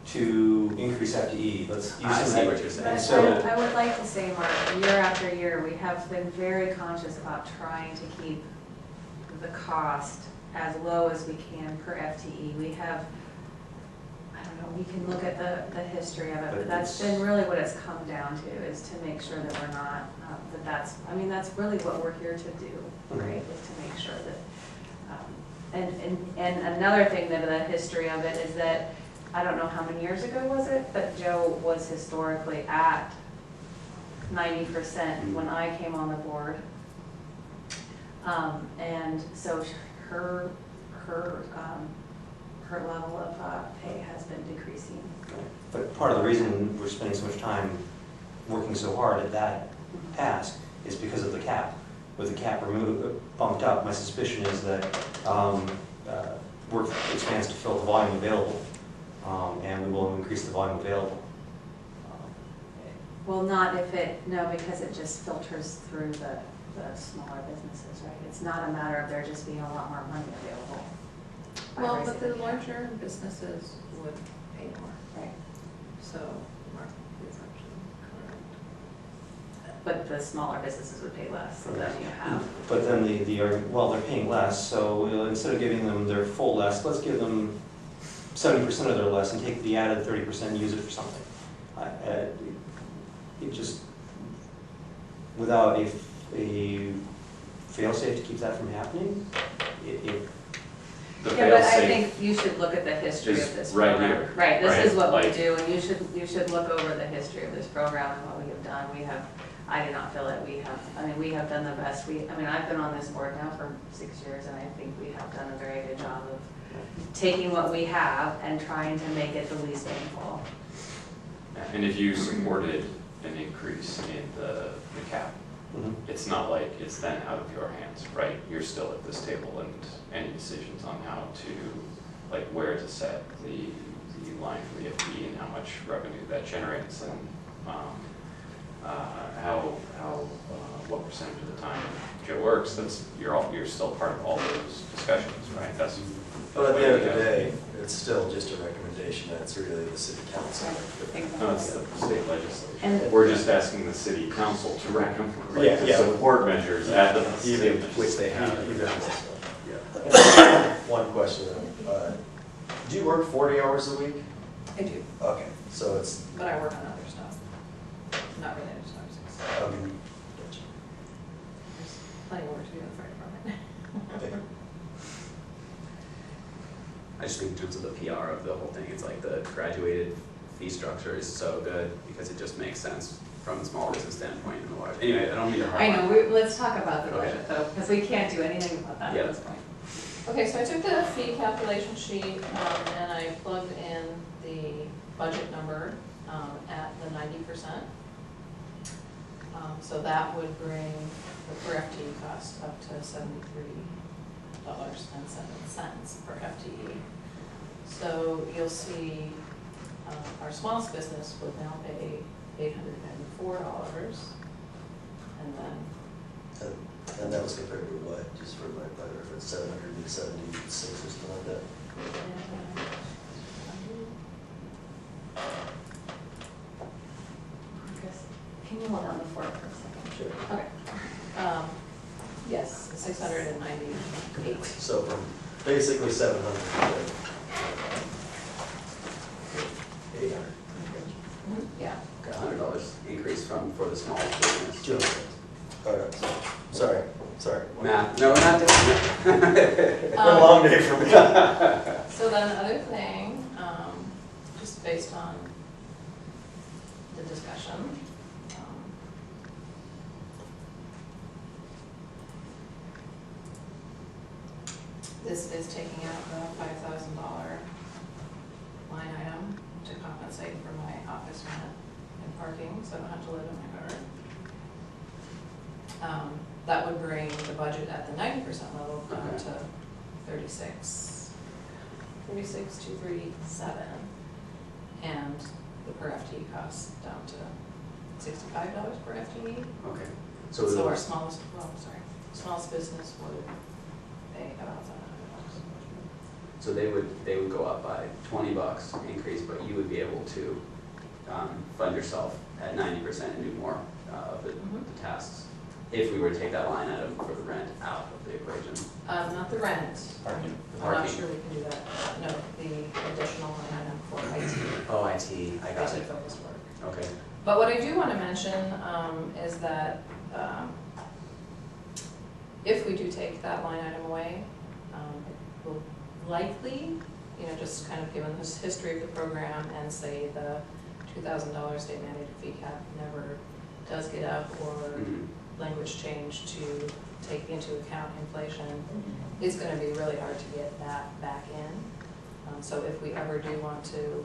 [SPEAKER 4] to increase FTE. Let's use
[SPEAKER 10] I
[SPEAKER 4] some
[SPEAKER 10] see
[SPEAKER 4] of
[SPEAKER 10] what
[SPEAKER 4] that.
[SPEAKER 10] you're saying.
[SPEAKER 4] So
[SPEAKER 1] I would like to say, Mark, year after year, we have been very conscious about trying to keep the cost as low as we can per FTE. We have, I don't know, we can look at the history of it, but that's been really what it's come down to, is to make sure that we're not, that's really what we're here to do, right? Is to make sure that, and another thing that the history of it is that, I don't know how many years ago was it, but Joe was historically at 90% when I came on the board. And so her level of pay has been decreasing.
[SPEAKER 4] But part of the reason we're spending so much time working so hard at that task is because of the cap. With the cap bumped up, my suspicion is that work expands to fill the volume available, and we will increase the volume available.
[SPEAKER 1] Well, because it just filters through the smaller businesses, right? It's not a matter of there just being a lot more money available.
[SPEAKER 6] Well, but the larger businesses would pay more.
[SPEAKER 1] Right.
[SPEAKER 6] So, Mark is actually correct.
[SPEAKER 1] But the smaller businesses would pay less, so then you have.
[SPEAKER 4] But then they're paying less, so instead of giving them their full less, let's give them 70% of their less and take the added 30% and use it for something. It just, without a fail-safe to keep that from happening,
[SPEAKER 2] The
[SPEAKER 1] Yeah, but I
[SPEAKER 2] fail-safe
[SPEAKER 1] think you should look at the history
[SPEAKER 2] is
[SPEAKER 1] of this
[SPEAKER 2] right
[SPEAKER 1] program.
[SPEAKER 2] here,
[SPEAKER 1] Right, this
[SPEAKER 2] right?
[SPEAKER 1] is what we
[SPEAKER 2] Like-
[SPEAKER 1] do, and you should look over the history of this program and what we have done. I do not feel that we have done the best. I've been on this board now for 6 years, and I think we have done a very good job of taking what we have and trying to make it the least painful.
[SPEAKER 2] And if you supported an increase in the cap, it's not like it's then out of your hands, right? You're still at this table, and any decisions on how to, like, where to set the line for the FTE and how much revenue that generates, and how what percentage of the time Joe works, you're still part of all those discussions, right?
[SPEAKER 5] But at the end of the day, it's still just a recommendation, and it's really the city council.
[SPEAKER 2] No, it's the state legislature.
[SPEAKER 1] And-
[SPEAKER 2] We're just asking the city council to recommend,
[SPEAKER 5] Yeah.
[SPEAKER 2] support measures at the
[SPEAKER 5] Even,
[SPEAKER 2] state
[SPEAKER 5] which they have.
[SPEAKER 2] legislature.
[SPEAKER 5] One question, do you work 40 hours a week?
[SPEAKER 6] I do,
[SPEAKER 5] Okay, so it's,
[SPEAKER 6] but I work on other stuff, not related to toxics.
[SPEAKER 5] gotcha.
[SPEAKER 6] There's plenty of work to do in the fire department.
[SPEAKER 10] I just think in terms of the PR of the whole thing, it's like the graduated fee structure is so good because it just makes sense from a small business standpoint in the large. Anyway, I don't mean to harp
[SPEAKER 1] I
[SPEAKER 10] on.
[SPEAKER 1] know, let's talk about the
[SPEAKER 10] Okay.
[SPEAKER 1] budget though, because we can't do anything about that
[SPEAKER 10] Yeah.
[SPEAKER 1] at this point.
[SPEAKER 6] Okay, so I took the fee calculation sheet, and I plugged in the budget number, at the 90%. So that would bring the per FTE cost up to $73.07 per FTE. So you'll see, our smallest business would now pay $894, and then
[SPEAKER 5] And that was compared to what, just for my reference, 776 or something like that?
[SPEAKER 1] Can you hold down the fort for a second?
[SPEAKER 5] Sure.
[SPEAKER 6] Okay. Yes, 698.
[SPEAKER 5] So from basically 700 to 800.
[SPEAKER 6] Yeah.
[SPEAKER 10] $100 increase for the smallest business.
[SPEAKER 5] 200. All right, sorry.
[SPEAKER 10] Math, no, we're not doing
[SPEAKER 5] It's been a long day for me.
[SPEAKER 6] So then the other thing, just based on the discussion, this is taking out the $5,000 line item to compensate for my office rent and parking, so I don't have to live in my car. That would bring the budget at the 90% level down
[SPEAKER 10] Okay.
[SPEAKER 6] to 36,237, and the per FTE cost down to $65 per FTE.
[SPEAKER 10] Okay.
[SPEAKER 6] So our smallest business would pay about $700.
[SPEAKER 10] So they would go up by $20 increase, but you would be able to fund yourself at 90% and do more of the tasks. If we were to take that line item for the rent out of the equation.
[SPEAKER 6] Not the rent.
[SPEAKER 10] Parking.
[SPEAKER 6] I'm not sure we can do that. No, the additional line item for IT.
[SPEAKER 10] Oh, IT, I got
[SPEAKER 6] IT
[SPEAKER 10] it.
[SPEAKER 6] focused work.
[SPEAKER 10] Okay.
[SPEAKER 6] But what I do want to mention is that if we do take that line item away, it will likely, just kind of given this history of the program and say the $2,000 state mandated fee cap never does get up or
[SPEAKER 10] Mhm.
[SPEAKER 6] language change to take into account inflation, it's going to be really hard to get that back in. So if we ever do want to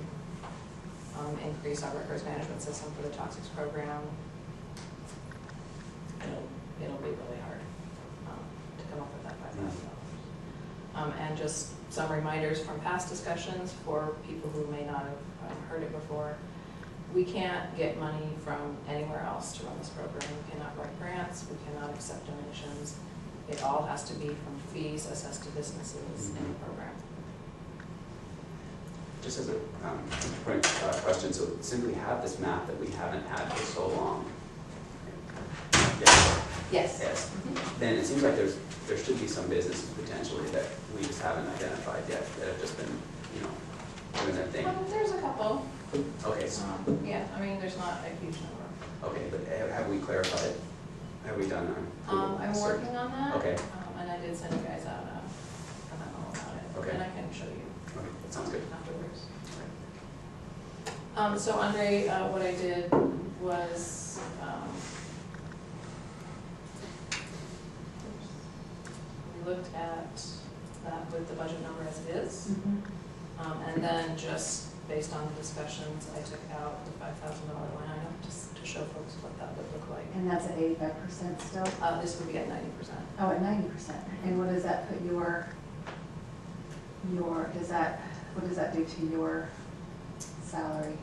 [SPEAKER 6] increase our records management system for the toxics program, it'll be really hard to come up with that $5,000. And just some reminders from past discussions for people who may not have heard it before. We can't get money from anywhere else to run this program. We cannot write grants, we cannot accept donations. It all has to be from fees assessed to businesses in the program.
[SPEAKER 10] Just as a point question, so simply have this map that we haven't had for so long. Yes.
[SPEAKER 6] Yes.
[SPEAKER 10] Yes. Then it seems like there should be some businesses potentially that we just haven't identified yet that have just been, doing their thing.
[SPEAKER 6] There's a couple.
[SPEAKER 10] Okay, so,
[SPEAKER 6] Yeah, I mean, there's not a huge number.
[SPEAKER 10] okay, but have we clarified? Have we done our?
[SPEAKER 6] I'm working on that.
[SPEAKER 10] Okay.
[SPEAKER 6] And I did send you guys out a memo about it.
[SPEAKER 10] Okay.
[SPEAKER 6] And I can show you
[SPEAKER 10] Okay, that sounds good.
[SPEAKER 6] afterwards. So Andre, what I did was, we looked at that with the budget number as it is. And then just based on the discussions, I took out the $5,000 line item just to show folks what that would look like.
[SPEAKER 1] And that's at 85% still?
[SPEAKER 6] This would be at 90%.
[SPEAKER 1] Oh, at 90%. And what does that put what does that do to your salary?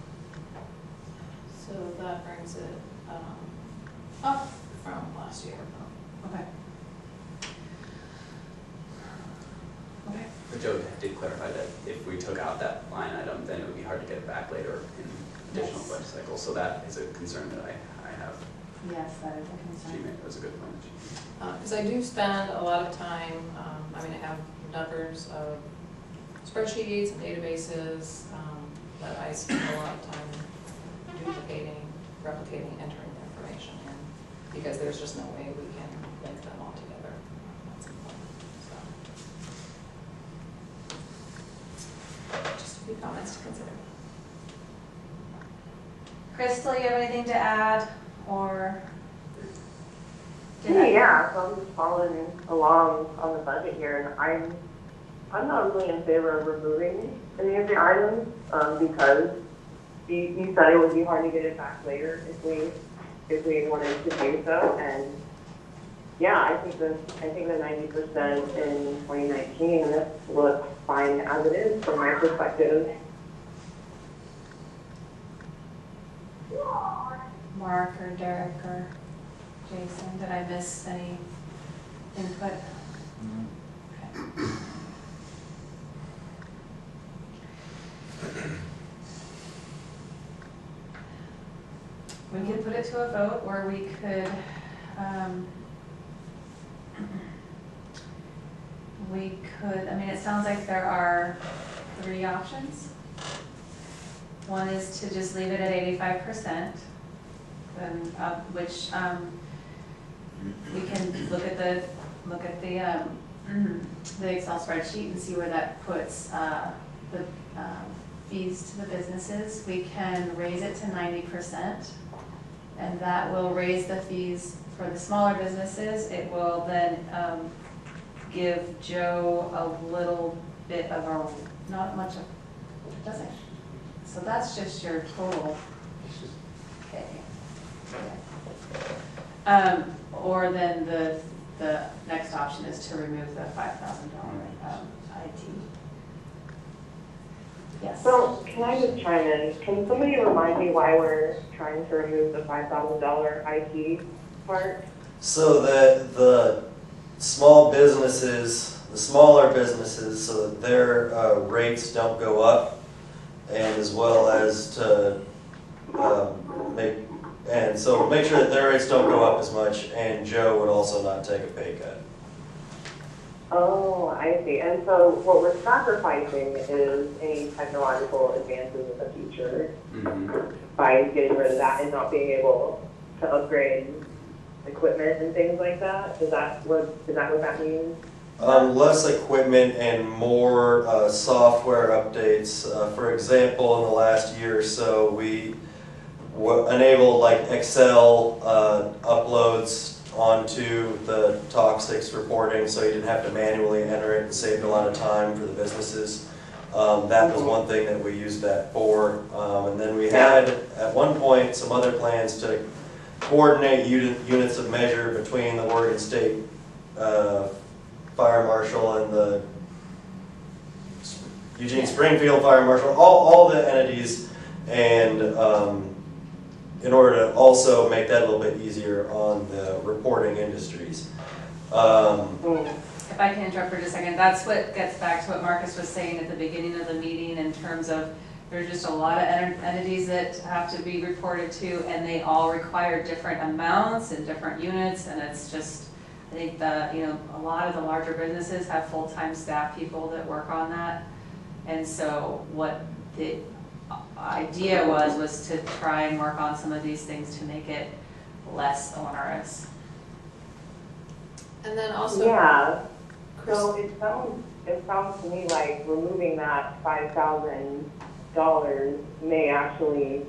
[SPEAKER 6] So that brings it up from last year.
[SPEAKER 10] did clarify that if we took out that line item, then it would be hard to get it back later in additional
[SPEAKER 1] Yes.
[SPEAKER 10] budget cycles. So that is a concern that I have.
[SPEAKER 1] Yes, that is a
[SPEAKER 10] She
[SPEAKER 1] concern.
[SPEAKER 10] made, it was a good point.
[SPEAKER 6] Because I do spend a lot of time, I mean, I have numbers of spreadsheets and databases, but I spend a lot of time duplicating, replicating, entering the information in, because there's just no way we can link them all together. That's important, so. Just a few comments to consider.
[SPEAKER 1] Crystal, you have anything to add, or?
[SPEAKER 8] Yeah, so I'm just following along on the budget here, and I'm not really in favor of removing any of the items, because you said it would be hard to get it back later if we wanted to do so, and yeah, I think the 90% in 2019, this looks fine as it is from my perspective.
[SPEAKER 1] Mark or Derek or Jason, did I miss any input? Okay. We could put it to a vote, or we could, I mean, it sounds like there are 3 options. One is to just leave it at 85%, which we can look at the Excel spreadsheet and see where that puts the fees to the businesses. We can raise it to 90%, and that will raise the fees for the smaller businesses. It will then give Joe a little bit of a, not much of, does it? So that's just your total. Okay. Or then the next option is to remove the $5,000 IT. Yes.
[SPEAKER 8] So can I just chime in? Can somebody remind me why we're trying to remove the $5,000 IT part?
[SPEAKER 5] So that the small businesses, the smaller businesses, so that their rates don't go up, and as well as to make sure that their rates don't go up as much, and Joe would also not take a pay cut.
[SPEAKER 8] Oh, I see. And so what we're sacrificing is any technological advances in the future by getting rid of that and not being able to upgrade equipment and things like that. Is that what that means?
[SPEAKER 5] Less equipment and more software updates. For example, in the last year or so, we enabled like Excel uploads onto the toxics reporting, so you didn't have to manually enter it, and saved a lot of time for the businesses. That was one thing that we used that for. And then we had, at one point, some other plans to coordinate units of measure between the Oregon State Fire Marshal and the Eugene Springfield Fire Marshal, all the entities, and in order to also make that a little bit easier on the reporting industries.
[SPEAKER 1] If I can interrupt for just a second, that's what gets back to what Marcus was saying at the beginning of the meeting in terms of there's just a lot of entities that have to be reported to, and they all require different amounts and different units, and it's just, I think a lot of the larger businesses have full-time staff people that work on that. And so what the idea was to try and work on some of these things to make it less onerous.
[SPEAKER 6] And then also.
[SPEAKER 8] Yeah. So it sounds to me like removing that $5,000 may actually,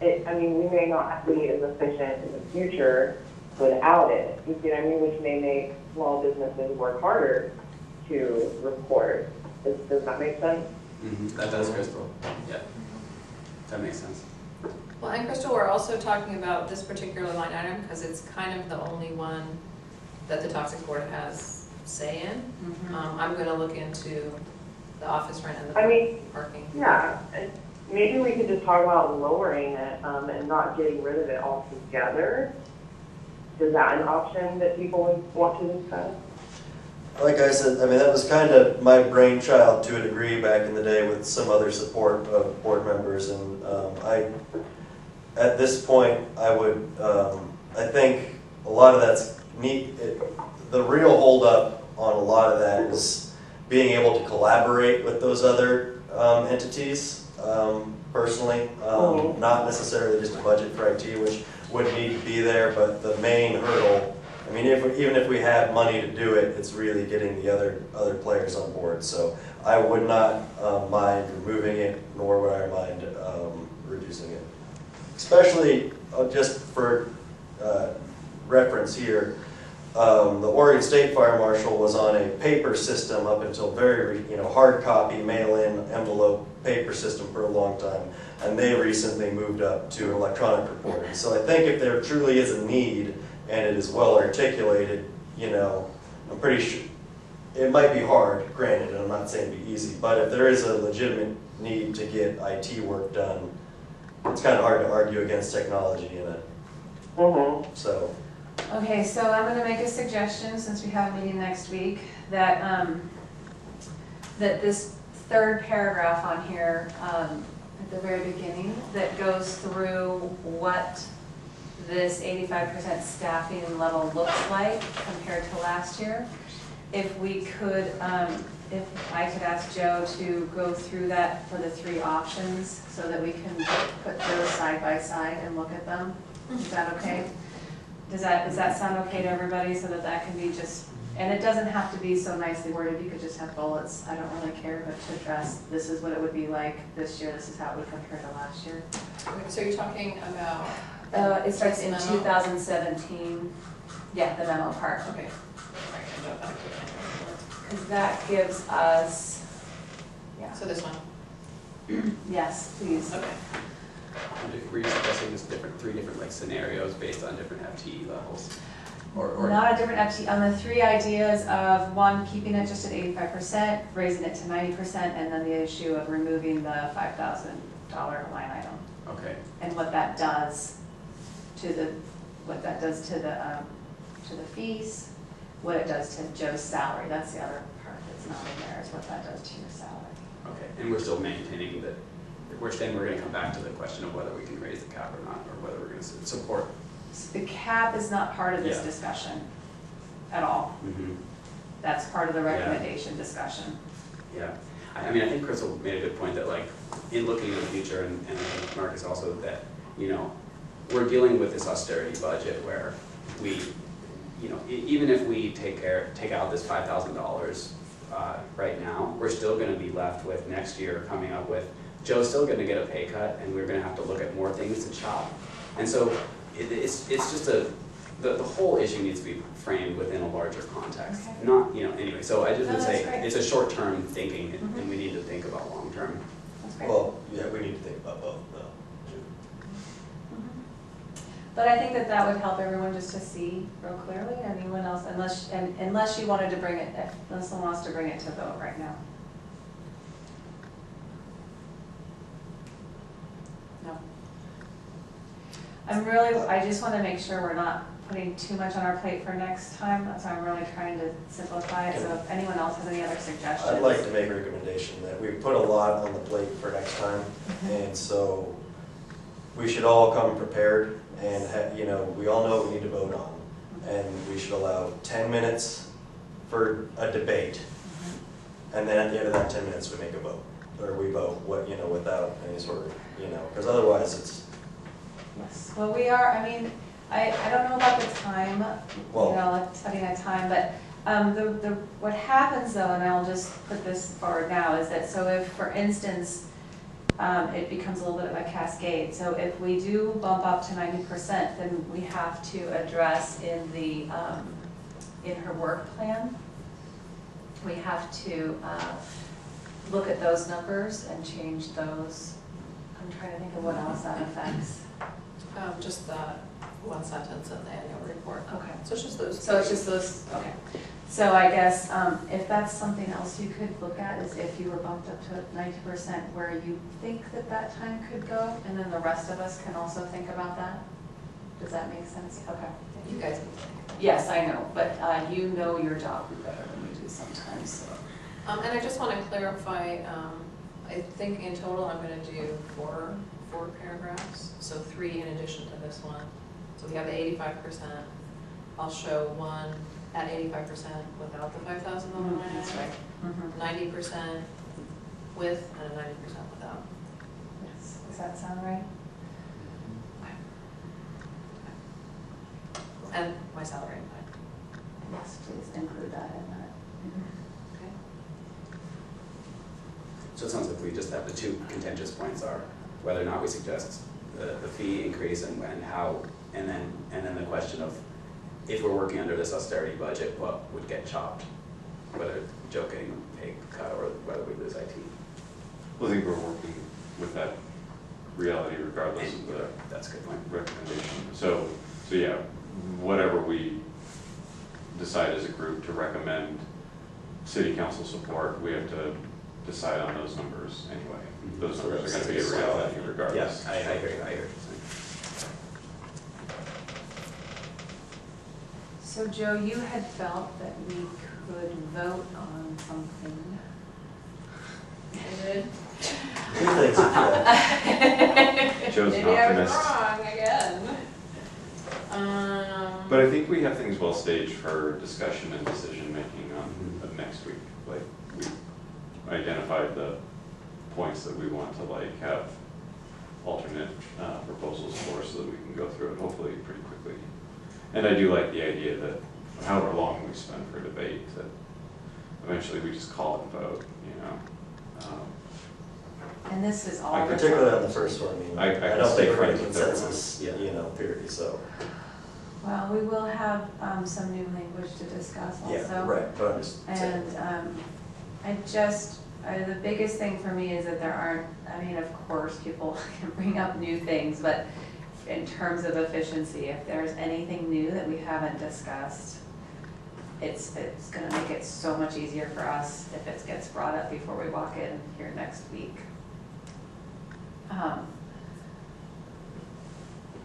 [SPEAKER 8] we may not be as efficient in the future without it. You see what I mean? Which may make small businesses work harder to report. Does that make sense?
[SPEAKER 10] That does, Crystal. Yeah, that makes sense.
[SPEAKER 6] Well, and Crystal, we're also talking about this particular line item because it's kind of the only one that the Toxic Board has say in. I'm going to look into the office rent and the parking.
[SPEAKER 8] Yeah, and maybe we could just talk about lowering it and not getting rid of it altogether. Is that an option that people would want to discuss?
[SPEAKER 5] like I said, I mean, that was kind of my brainchild to a degree back in the day with some other support of board members, and at this point, I think a lot of that's neat. The real holdup on a lot of that is being able to collaborate with those other entities, personally, not necessarily just a budget for IT, which would need to be there, but the main hurdle, I mean, even if we have money to do it, it's really getting the other players on board. So I would not mind removing it, nor would I mind reducing it. Especially, just for reference here, the Oregon State Fire Marshal was on a paper system up until hard copy, mail-in, envelope paper system for a long time, and they recently moved up to electronic reporting. So I think if there truly is a need and it is well articulated, I'm pretty sure it might be hard, granted, and I'm not saying it'd be easy, but if there is a legitimate need to get IT work done, it's kind of hard to argue against technology in it. So.
[SPEAKER 1] Okay, so I'm going to make a suggestion, since we have a meeting next week, that that this third paragraph on here, at the very beginning, that goes through what this 85% staffing level looks like compared to last year. If we could, if I could ask Joe to go through that for the 3 options, so that we can put those side by side and look at them. Is that okay? Does that sound okay to everybody, so that can be just, and it doesn't have to be so nicely worded, you could just have bullets, I don't really care, but to address, this is what it would be like this year, this is how it would compare to last year.
[SPEAKER 6] Okay, so you're talking about?
[SPEAKER 1] It starts in
[SPEAKER 6] memo?
[SPEAKER 1] 2017, yeah, the memo part.
[SPEAKER 6] Okay. Right, I jump back to it.
[SPEAKER 1] Because that gives us, yeah,
[SPEAKER 6] So this one?
[SPEAKER 1] yes, please.
[SPEAKER 6] Okay.
[SPEAKER 10] Were you suggesting this 3 different like scenarios based on different FTE levels? Or
[SPEAKER 1] Not a different FT, on the 3 ideas of 1, keeping it just at 85%, raising it to 90%, and then the issue of removing the $5,000 line item.
[SPEAKER 10] Okay.
[SPEAKER 1] And what that does to the, to the fees, what it does to Joe's salary. That's the other part that's not in there, is what that does to your salary.
[SPEAKER 10] Okay, and we're still maintaining that, we're going to come back to the question of whether we can raise the cap or not, or whether we're going to support.
[SPEAKER 1] The cap is not part of this
[SPEAKER 10] Yeah.
[SPEAKER 1] discussion at all. That's part of the recommendation discussion.
[SPEAKER 10] Yeah, I mean, I think Crystal made a good point that, like, in looking at the future, and I think Marcus also, that, we're dealing with this austerity budget where we, even if we take out this $5,000 right now, we're still going to be left with next year coming up with, Joe's still going to get a pay cut, and we're going to have to look at more things to chop. And so it's just the whole issue needs to be framed within a larger context.
[SPEAKER 1] Okay.
[SPEAKER 10] Not, anyway, so I just would say
[SPEAKER 1] great.
[SPEAKER 10] it's a short-term thinking, and we need to think about long-term.
[SPEAKER 1] That's great.
[SPEAKER 5] Well, yeah, we need to think about both, though.
[SPEAKER 1] But I think that would help everyone just to see real clearly. Anyone else, unless you wanted to bring it, unless someone wants to bring it to vote right now. No. I just want to make sure we're not putting too much on our plate for next time, so I'm really trying to simplify it. So if anyone else has any other suggestions.
[SPEAKER 5] I'd like to make a recommendation that we put a lot on the plate for next time, and so we should all come prepared, and we all know what we need to vote on, and we should allow 10 minutes for a debate, and then at the end of that 10 minutes we make a vote, or we vote without any sort of because otherwise it's.
[SPEAKER 1] Yes, well, we are, I don't know about the time, like setting a time, but what happens though, and I'll just put this forward now, is that, so if, for instance, it becomes a little bit of a cascade. So if we do bump up to 90%, then we have to address in her work plan, we have to look at those numbers and change those. I'm trying to think of what else that affects.
[SPEAKER 6] Just that one sentence in the annual report.
[SPEAKER 1] Okay.
[SPEAKER 6] So it's just those.
[SPEAKER 1] So it's just those, okay. So I guess if that's something else you could look at, is if you were bumped up to 90%, where you think that time could go, and then the rest of us can also think about that. Does that make sense? Okay.
[SPEAKER 6] You guys can think.
[SPEAKER 1] Yes, I know, but you know your job better than we do sometimes, so.
[SPEAKER 6] And I just want to clarify, I think in total I'm going to do four paragraphs, so 3 in addition to this one. So we have the 85%. I'll show one at 85% without the $5,000 line item.
[SPEAKER 1] That's right.
[SPEAKER 6] 90% with and a 90% without.
[SPEAKER 1] Yes, does that sound right?
[SPEAKER 6] And my salary impact.
[SPEAKER 1] Yes, please include that in that.
[SPEAKER 6] Okay.
[SPEAKER 10] So it sounds like we just have the 2 contentious points are whether or not we suggest the fee increase and when, how, and then the question of if we're working under this austerity budget, what would get chopped? Whether Joe getting a pay cut or whether we lose IT.
[SPEAKER 2] I think we're working with that reality regardless of the
[SPEAKER 10] That's a good point.
[SPEAKER 2] recommendation. So yeah, whatever we decide as a group to recommend city council support, we have to decide on those numbers anyway. Those numbers are gonna be a reality regardless.
[SPEAKER 10] Yeah, I hear you, I hear what you're saying.
[SPEAKER 1] So Joe, you had felt that we could vote on something.
[SPEAKER 6] I did.
[SPEAKER 5] Two things, yeah.
[SPEAKER 2] Joe's an
[SPEAKER 6] Maybe I was
[SPEAKER 2] optimist.
[SPEAKER 6] wrong again.
[SPEAKER 2] But I think we have things well staged for discussion and decision making on next week. Like, we identified the points that we want to like have alternate proposals for so that we can go through it hopefully pretty quickly. And I do like the idea that however long we spend for debate, that eventually we just call it and vote, you know.
[SPEAKER 1] And this is all.
[SPEAKER 2] I
[SPEAKER 5] Particularly on the first one, I mean,
[SPEAKER 2] I
[SPEAKER 5] I
[SPEAKER 2] can
[SPEAKER 5] don't
[SPEAKER 2] stay
[SPEAKER 5] think we're in
[SPEAKER 2] friends with everyone.
[SPEAKER 5] consensus, you know, period, so.
[SPEAKER 1] Well, we will have some new language to discuss also.
[SPEAKER 5] Yeah, right, but I'm just saying.
[SPEAKER 1] And the biggest thing for me is that there aren't, I mean, of course, people can bring up new things, but in terms of efficiency, if there's anything new that we haven't discussed, it's gonna make it so much easier for us if it gets brought up before we walk in here next week.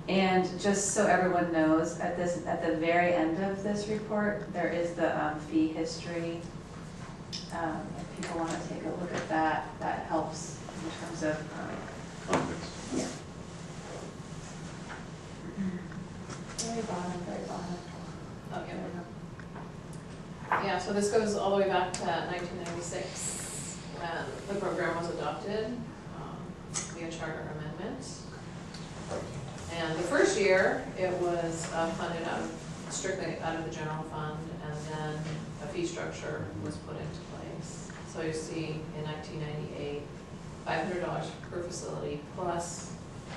[SPEAKER 1] And just so everyone knows, at the very end of this report, there is the fee history. If people want to take a look at that, that helps in terms of,
[SPEAKER 2] Context.
[SPEAKER 1] yeah. Very bottom.
[SPEAKER 6] Oh, yeah, there we go. Yeah, so this goes all the way back to 1996 when the program was adopted via charter amendment. And the first year, it was funded strictly out of the general fund, and then a fee structure was put into place. So you see in 1998, $500 per facility plus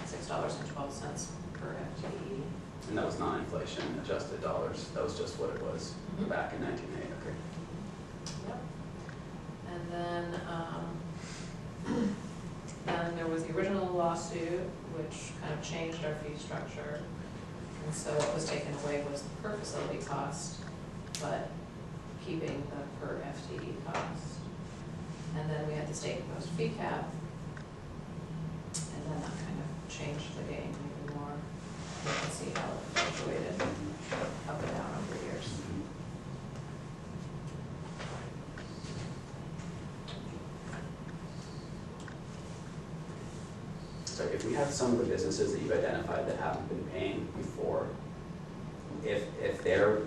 [SPEAKER 6] $6.12 per FTE.
[SPEAKER 10] And that was non-inflation adjusted dollars. That was just what it was back in 1980, okay.
[SPEAKER 6] Yep. And then there was the original lawsuit, which kind of changed our fee structure. And so what was taken away was the per facility cost, but keeping the per FTE cost. And then we had the state imposed fee cap. And then that kind of changed the game even more. You can see how it fluctuated up and down over years.
[SPEAKER 10] So if we have some of the businesses that you've identified that haven't been paying before, if their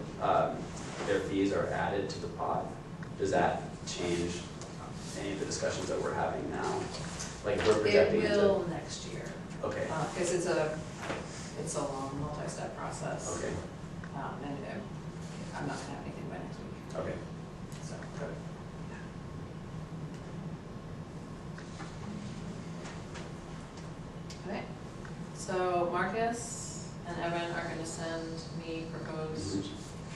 [SPEAKER 10] fees are added to the pot, does that change any of the discussions that we're having now? Like if we're projecting
[SPEAKER 6] It will next year.
[SPEAKER 10] Okay.
[SPEAKER 6] Because it's a long, multi-step process.
[SPEAKER 10] Okay,
[SPEAKER 6] And I'm not gonna have anything by next week,
[SPEAKER 10] okay.
[SPEAKER 6] so.
[SPEAKER 10] Good.
[SPEAKER 6] Okay, so Marcus and Evan are gonna send me proposed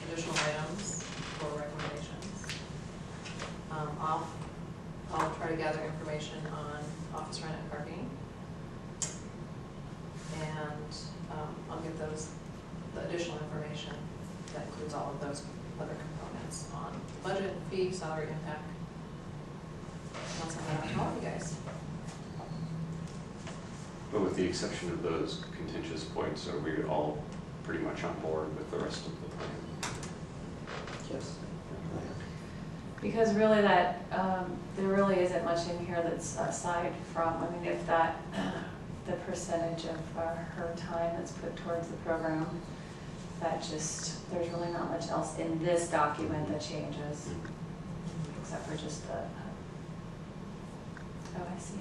[SPEAKER 6] additional items for recommendations. I'll try to gather information on office rent and parking. And I'll get the additional information that includes all of those other components on budget, fee, salary impact. And I'll send that out to all of you guys.
[SPEAKER 2] But with the exception of those contentious points, are we all pretty much on board with the rest of the plan?
[SPEAKER 4] Yes.
[SPEAKER 1] Because really that, there really isn't much in here that's aside from, I mean, if that, the percentage of her time that's put towards the program, that just, there's really not much else in this document that changes, except for just the, oh, I see,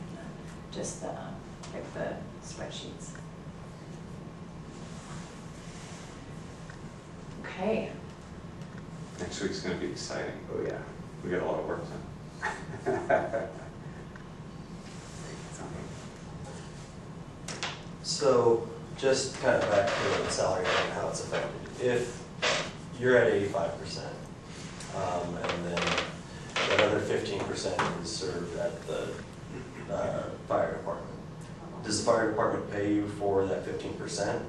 [SPEAKER 1] just the, like the spreadsheets. Okay.
[SPEAKER 2] Next week's gonna be exciting. Oh, yeah. We got a lot of work done.
[SPEAKER 5] So, just kind of back to the salary and how it's affected. If you're at 85%, and then another 15% is served at the fire department, does the fire department pay you for that 15%?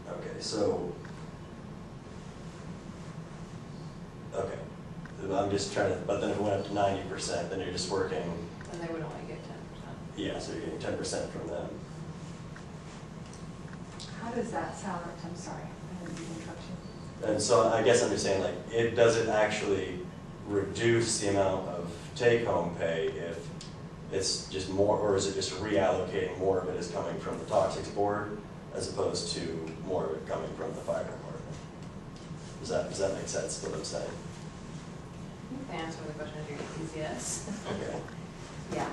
[SPEAKER 5] Okay, so, okay. I'm just trying to, but then if it went up to 90%, then you're just working,
[SPEAKER 6] Then they would only get 10%.
[SPEAKER 5] yeah, so you're getting 10% from them.
[SPEAKER 1] How does that sound? I'm sorry, I didn't mean to interrupt you.
[SPEAKER 5] And so I guess I'm just saying, like, it doesn't actually reduce the amount of take-home pay if it's just more, or is it just reallocating more of it is coming from the toxics board as opposed to more of it coming from the fire department? Does that make sense, what I'm saying?
[SPEAKER 6] I think the answer to the question is yes.
[SPEAKER 5] Okay.
[SPEAKER 1] Yeah.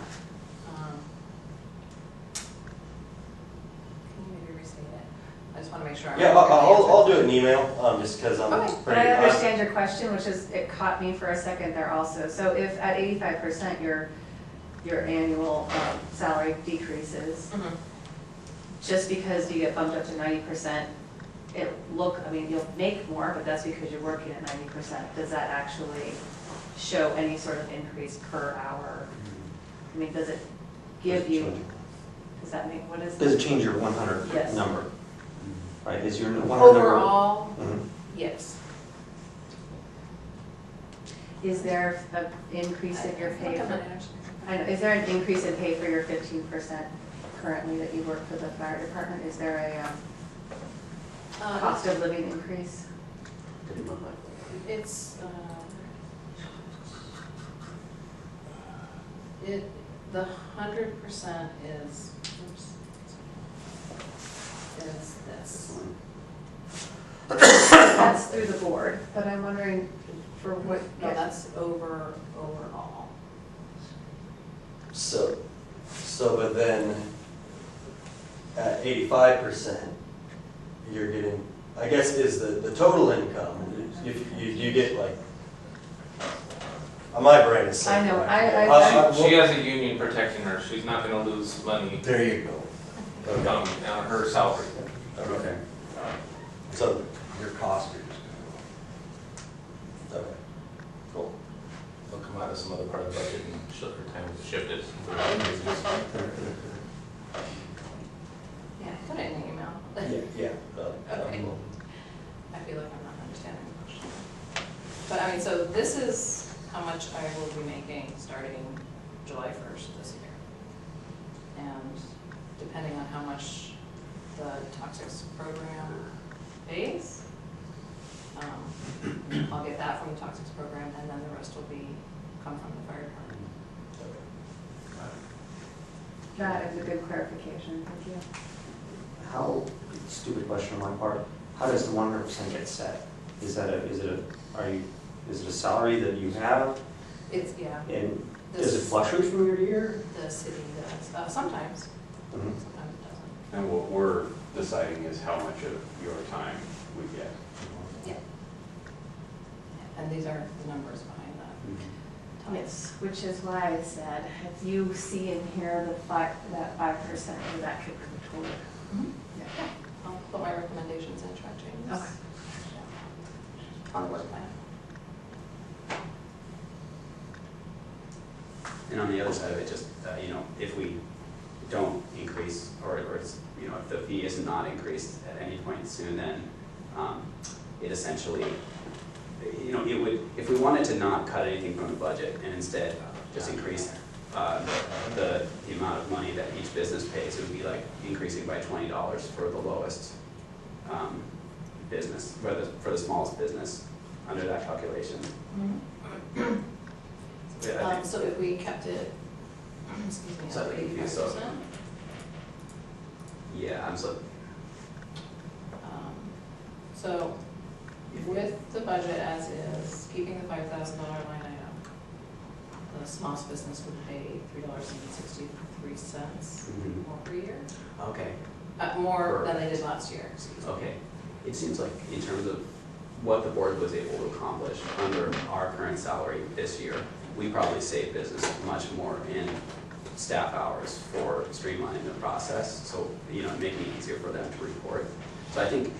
[SPEAKER 6] Can you maybe restate it? I just want to make sure.
[SPEAKER 5] Yeah, I'll do an email, just because I'm
[SPEAKER 1] Okay, but
[SPEAKER 5] pretty.
[SPEAKER 1] I understand your question, which is, it caught me for a second there also. So if at 85% your annual salary decreases,
[SPEAKER 6] Mhm.
[SPEAKER 1] just because you get bumped up to 90%, I mean, you'll make more, but that's because you're working at 90%. Does that actually show any sort of increase per hour? I mean, does it give you, does that make, what is?
[SPEAKER 4] Does it change your 100
[SPEAKER 1] Yes.
[SPEAKER 4] number? Right, is your 100 number?
[SPEAKER 6] Overall,
[SPEAKER 4] Mhm.
[SPEAKER 6] yes.
[SPEAKER 1] Is there an increase in your pay?
[SPEAKER 6] I
[SPEAKER 1] For,
[SPEAKER 6] might actually-
[SPEAKER 1] I know, is there an increase in pay for your 15% currently that you work for the fire department? Is there a cost of living increase?
[SPEAKER 6] It's, the 100% is, oops, is this.
[SPEAKER 1] That's through the board, but I'm wondering for what.
[SPEAKER 6] No, that's overall.
[SPEAKER 5] So, but then at 85%, you're getting, I guess, is the total income, if you get like, my brain is
[SPEAKER 1] I
[SPEAKER 5] saying.
[SPEAKER 1] know,
[SPEAKER 7] She has a union protecting her, she's not gonna lose money
[SPEAKER 9] There you go.
[SPEAKER 5] Okay.
[SPEAKER 7] on her salary.
[SPEAKER 5] Okay. So,
[SPEAKER 9] Your cost is.
[SPEAKER 5] okay, cool.
[SPEAKER 7] They'll come out of some other part of the budget and her time is shifted.
[SPEAKER 6] Yeah, put it in the email.
[SPEAKER 5] Yeah.
[SPEAKER 6] Okay. I feel like I'm not understanding the question. But I mean, so this is how much I will be making starting July 1st this year. And depending on how much the toxics program pays, I'll get that from the toxics program, and then the rest will come from the fire department.
[SPEAKER 1] That is a good clarification, thank you.
[SPEAKER 4] How, stupid question on my part, how does the 100% get set? Is it a salary that you have?
[SPEAKER 6] It's, yeah.
[SPEAKER 4] And does it fluctuate from year to year?
[SPEAKER 6] The city does, sometimes,
[SPEAKER 4] Mhm.
[SPEAKER 6] sometimes it doesn't.
[SPEAKER 2] And what we're deciding is how much of your time we get.
[SPEAKER 6] Yeah. And these are the numbers behind that.
[SPEAKER 1] Yes, which is why I said, if you see in here that 5%, that could be total. Yeah.
[SPEAKER 6] I'll put my recommendations in track changes.
[SPEAKER 1] Okay.
[SPEAKER 6] On the work plan.
[SPEAKER 10] And on the other side of it, just, if we don't increase, or it's, if the fee is not increased at any point soon, then it essentially, it would, if we wanted to not cut anything from the budget and instead just increase the amount of money that each business pays, it would be like increasing by $20 for the lowest business, for the smallest business. under that calculation.
[SPEAKER 6] Mhm.
[SPEAKER 10] So, yeah, I think-
[SPEAKER 6] So if we kept it, excuse me,
[SPEAKER 10] So I
[SPEAKER 6] at
[SPEAKER 10] think if you saw-
[SPEAKER 6] 85%?
[SPEAKER 10] Yeah, I'm so,
[SPEAKER 6] So with the budget as is, keeping the $5,000 line item, the smallest business would pay $3.63
[SPEAKER 10] Mhm.
[SPEAKER 6] more per year,
[SPEAKER 10] okay.
[SPEAKER 6] more than they did last year, excuse me.
[SPEAKER 10] Okay, it seems like in terms of what the board was able to accomplish under our current salary this year, we probably save business much more in staff hours for streamlining the process, so, making it easier for them to report. So I think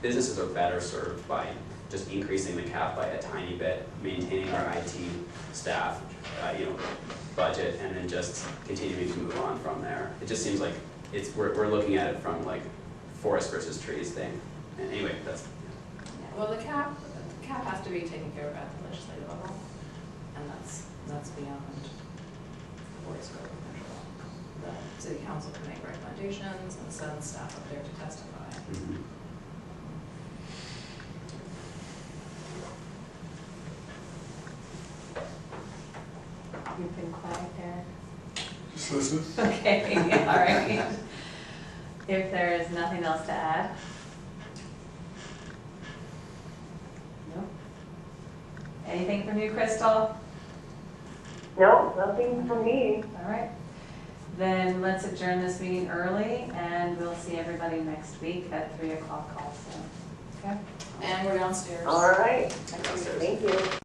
[SPEAKER 10] businesses are better served by just increasing the cap by a tiny bit, maintaining our IT staff, budget, and then just continuing to move on from there. It just seems like we're looking at it from like forest versus trees thing. And anyway, that's,
[SPEAKER 6] Yeah, well, the cap has to be taken care of at the legislative level, and that's beyond the board's scope of control. The city council can make recommendations and send staff up there to testify.
[SPEAKER 10] mhm.
[SPEAKER 1] You've been quiet there.
[SPEAKER 3] Just listen.
[SPEAKER 1] Okay, all right. If there is nothing else to add? No? Anything from you, Crystal?
[SPEAKER 8] No, nothing for me.
[SPEAKER 1] All right. Then let's adjourn this meeting early, and we'll see everybody next week at 3 o'clock also. Okay?
[SPEAKER 6] And we're downstairs.
[SPEAKER 8] All right,
[SPEAKER 6] Next week.
[SPEAKER 8] thank you.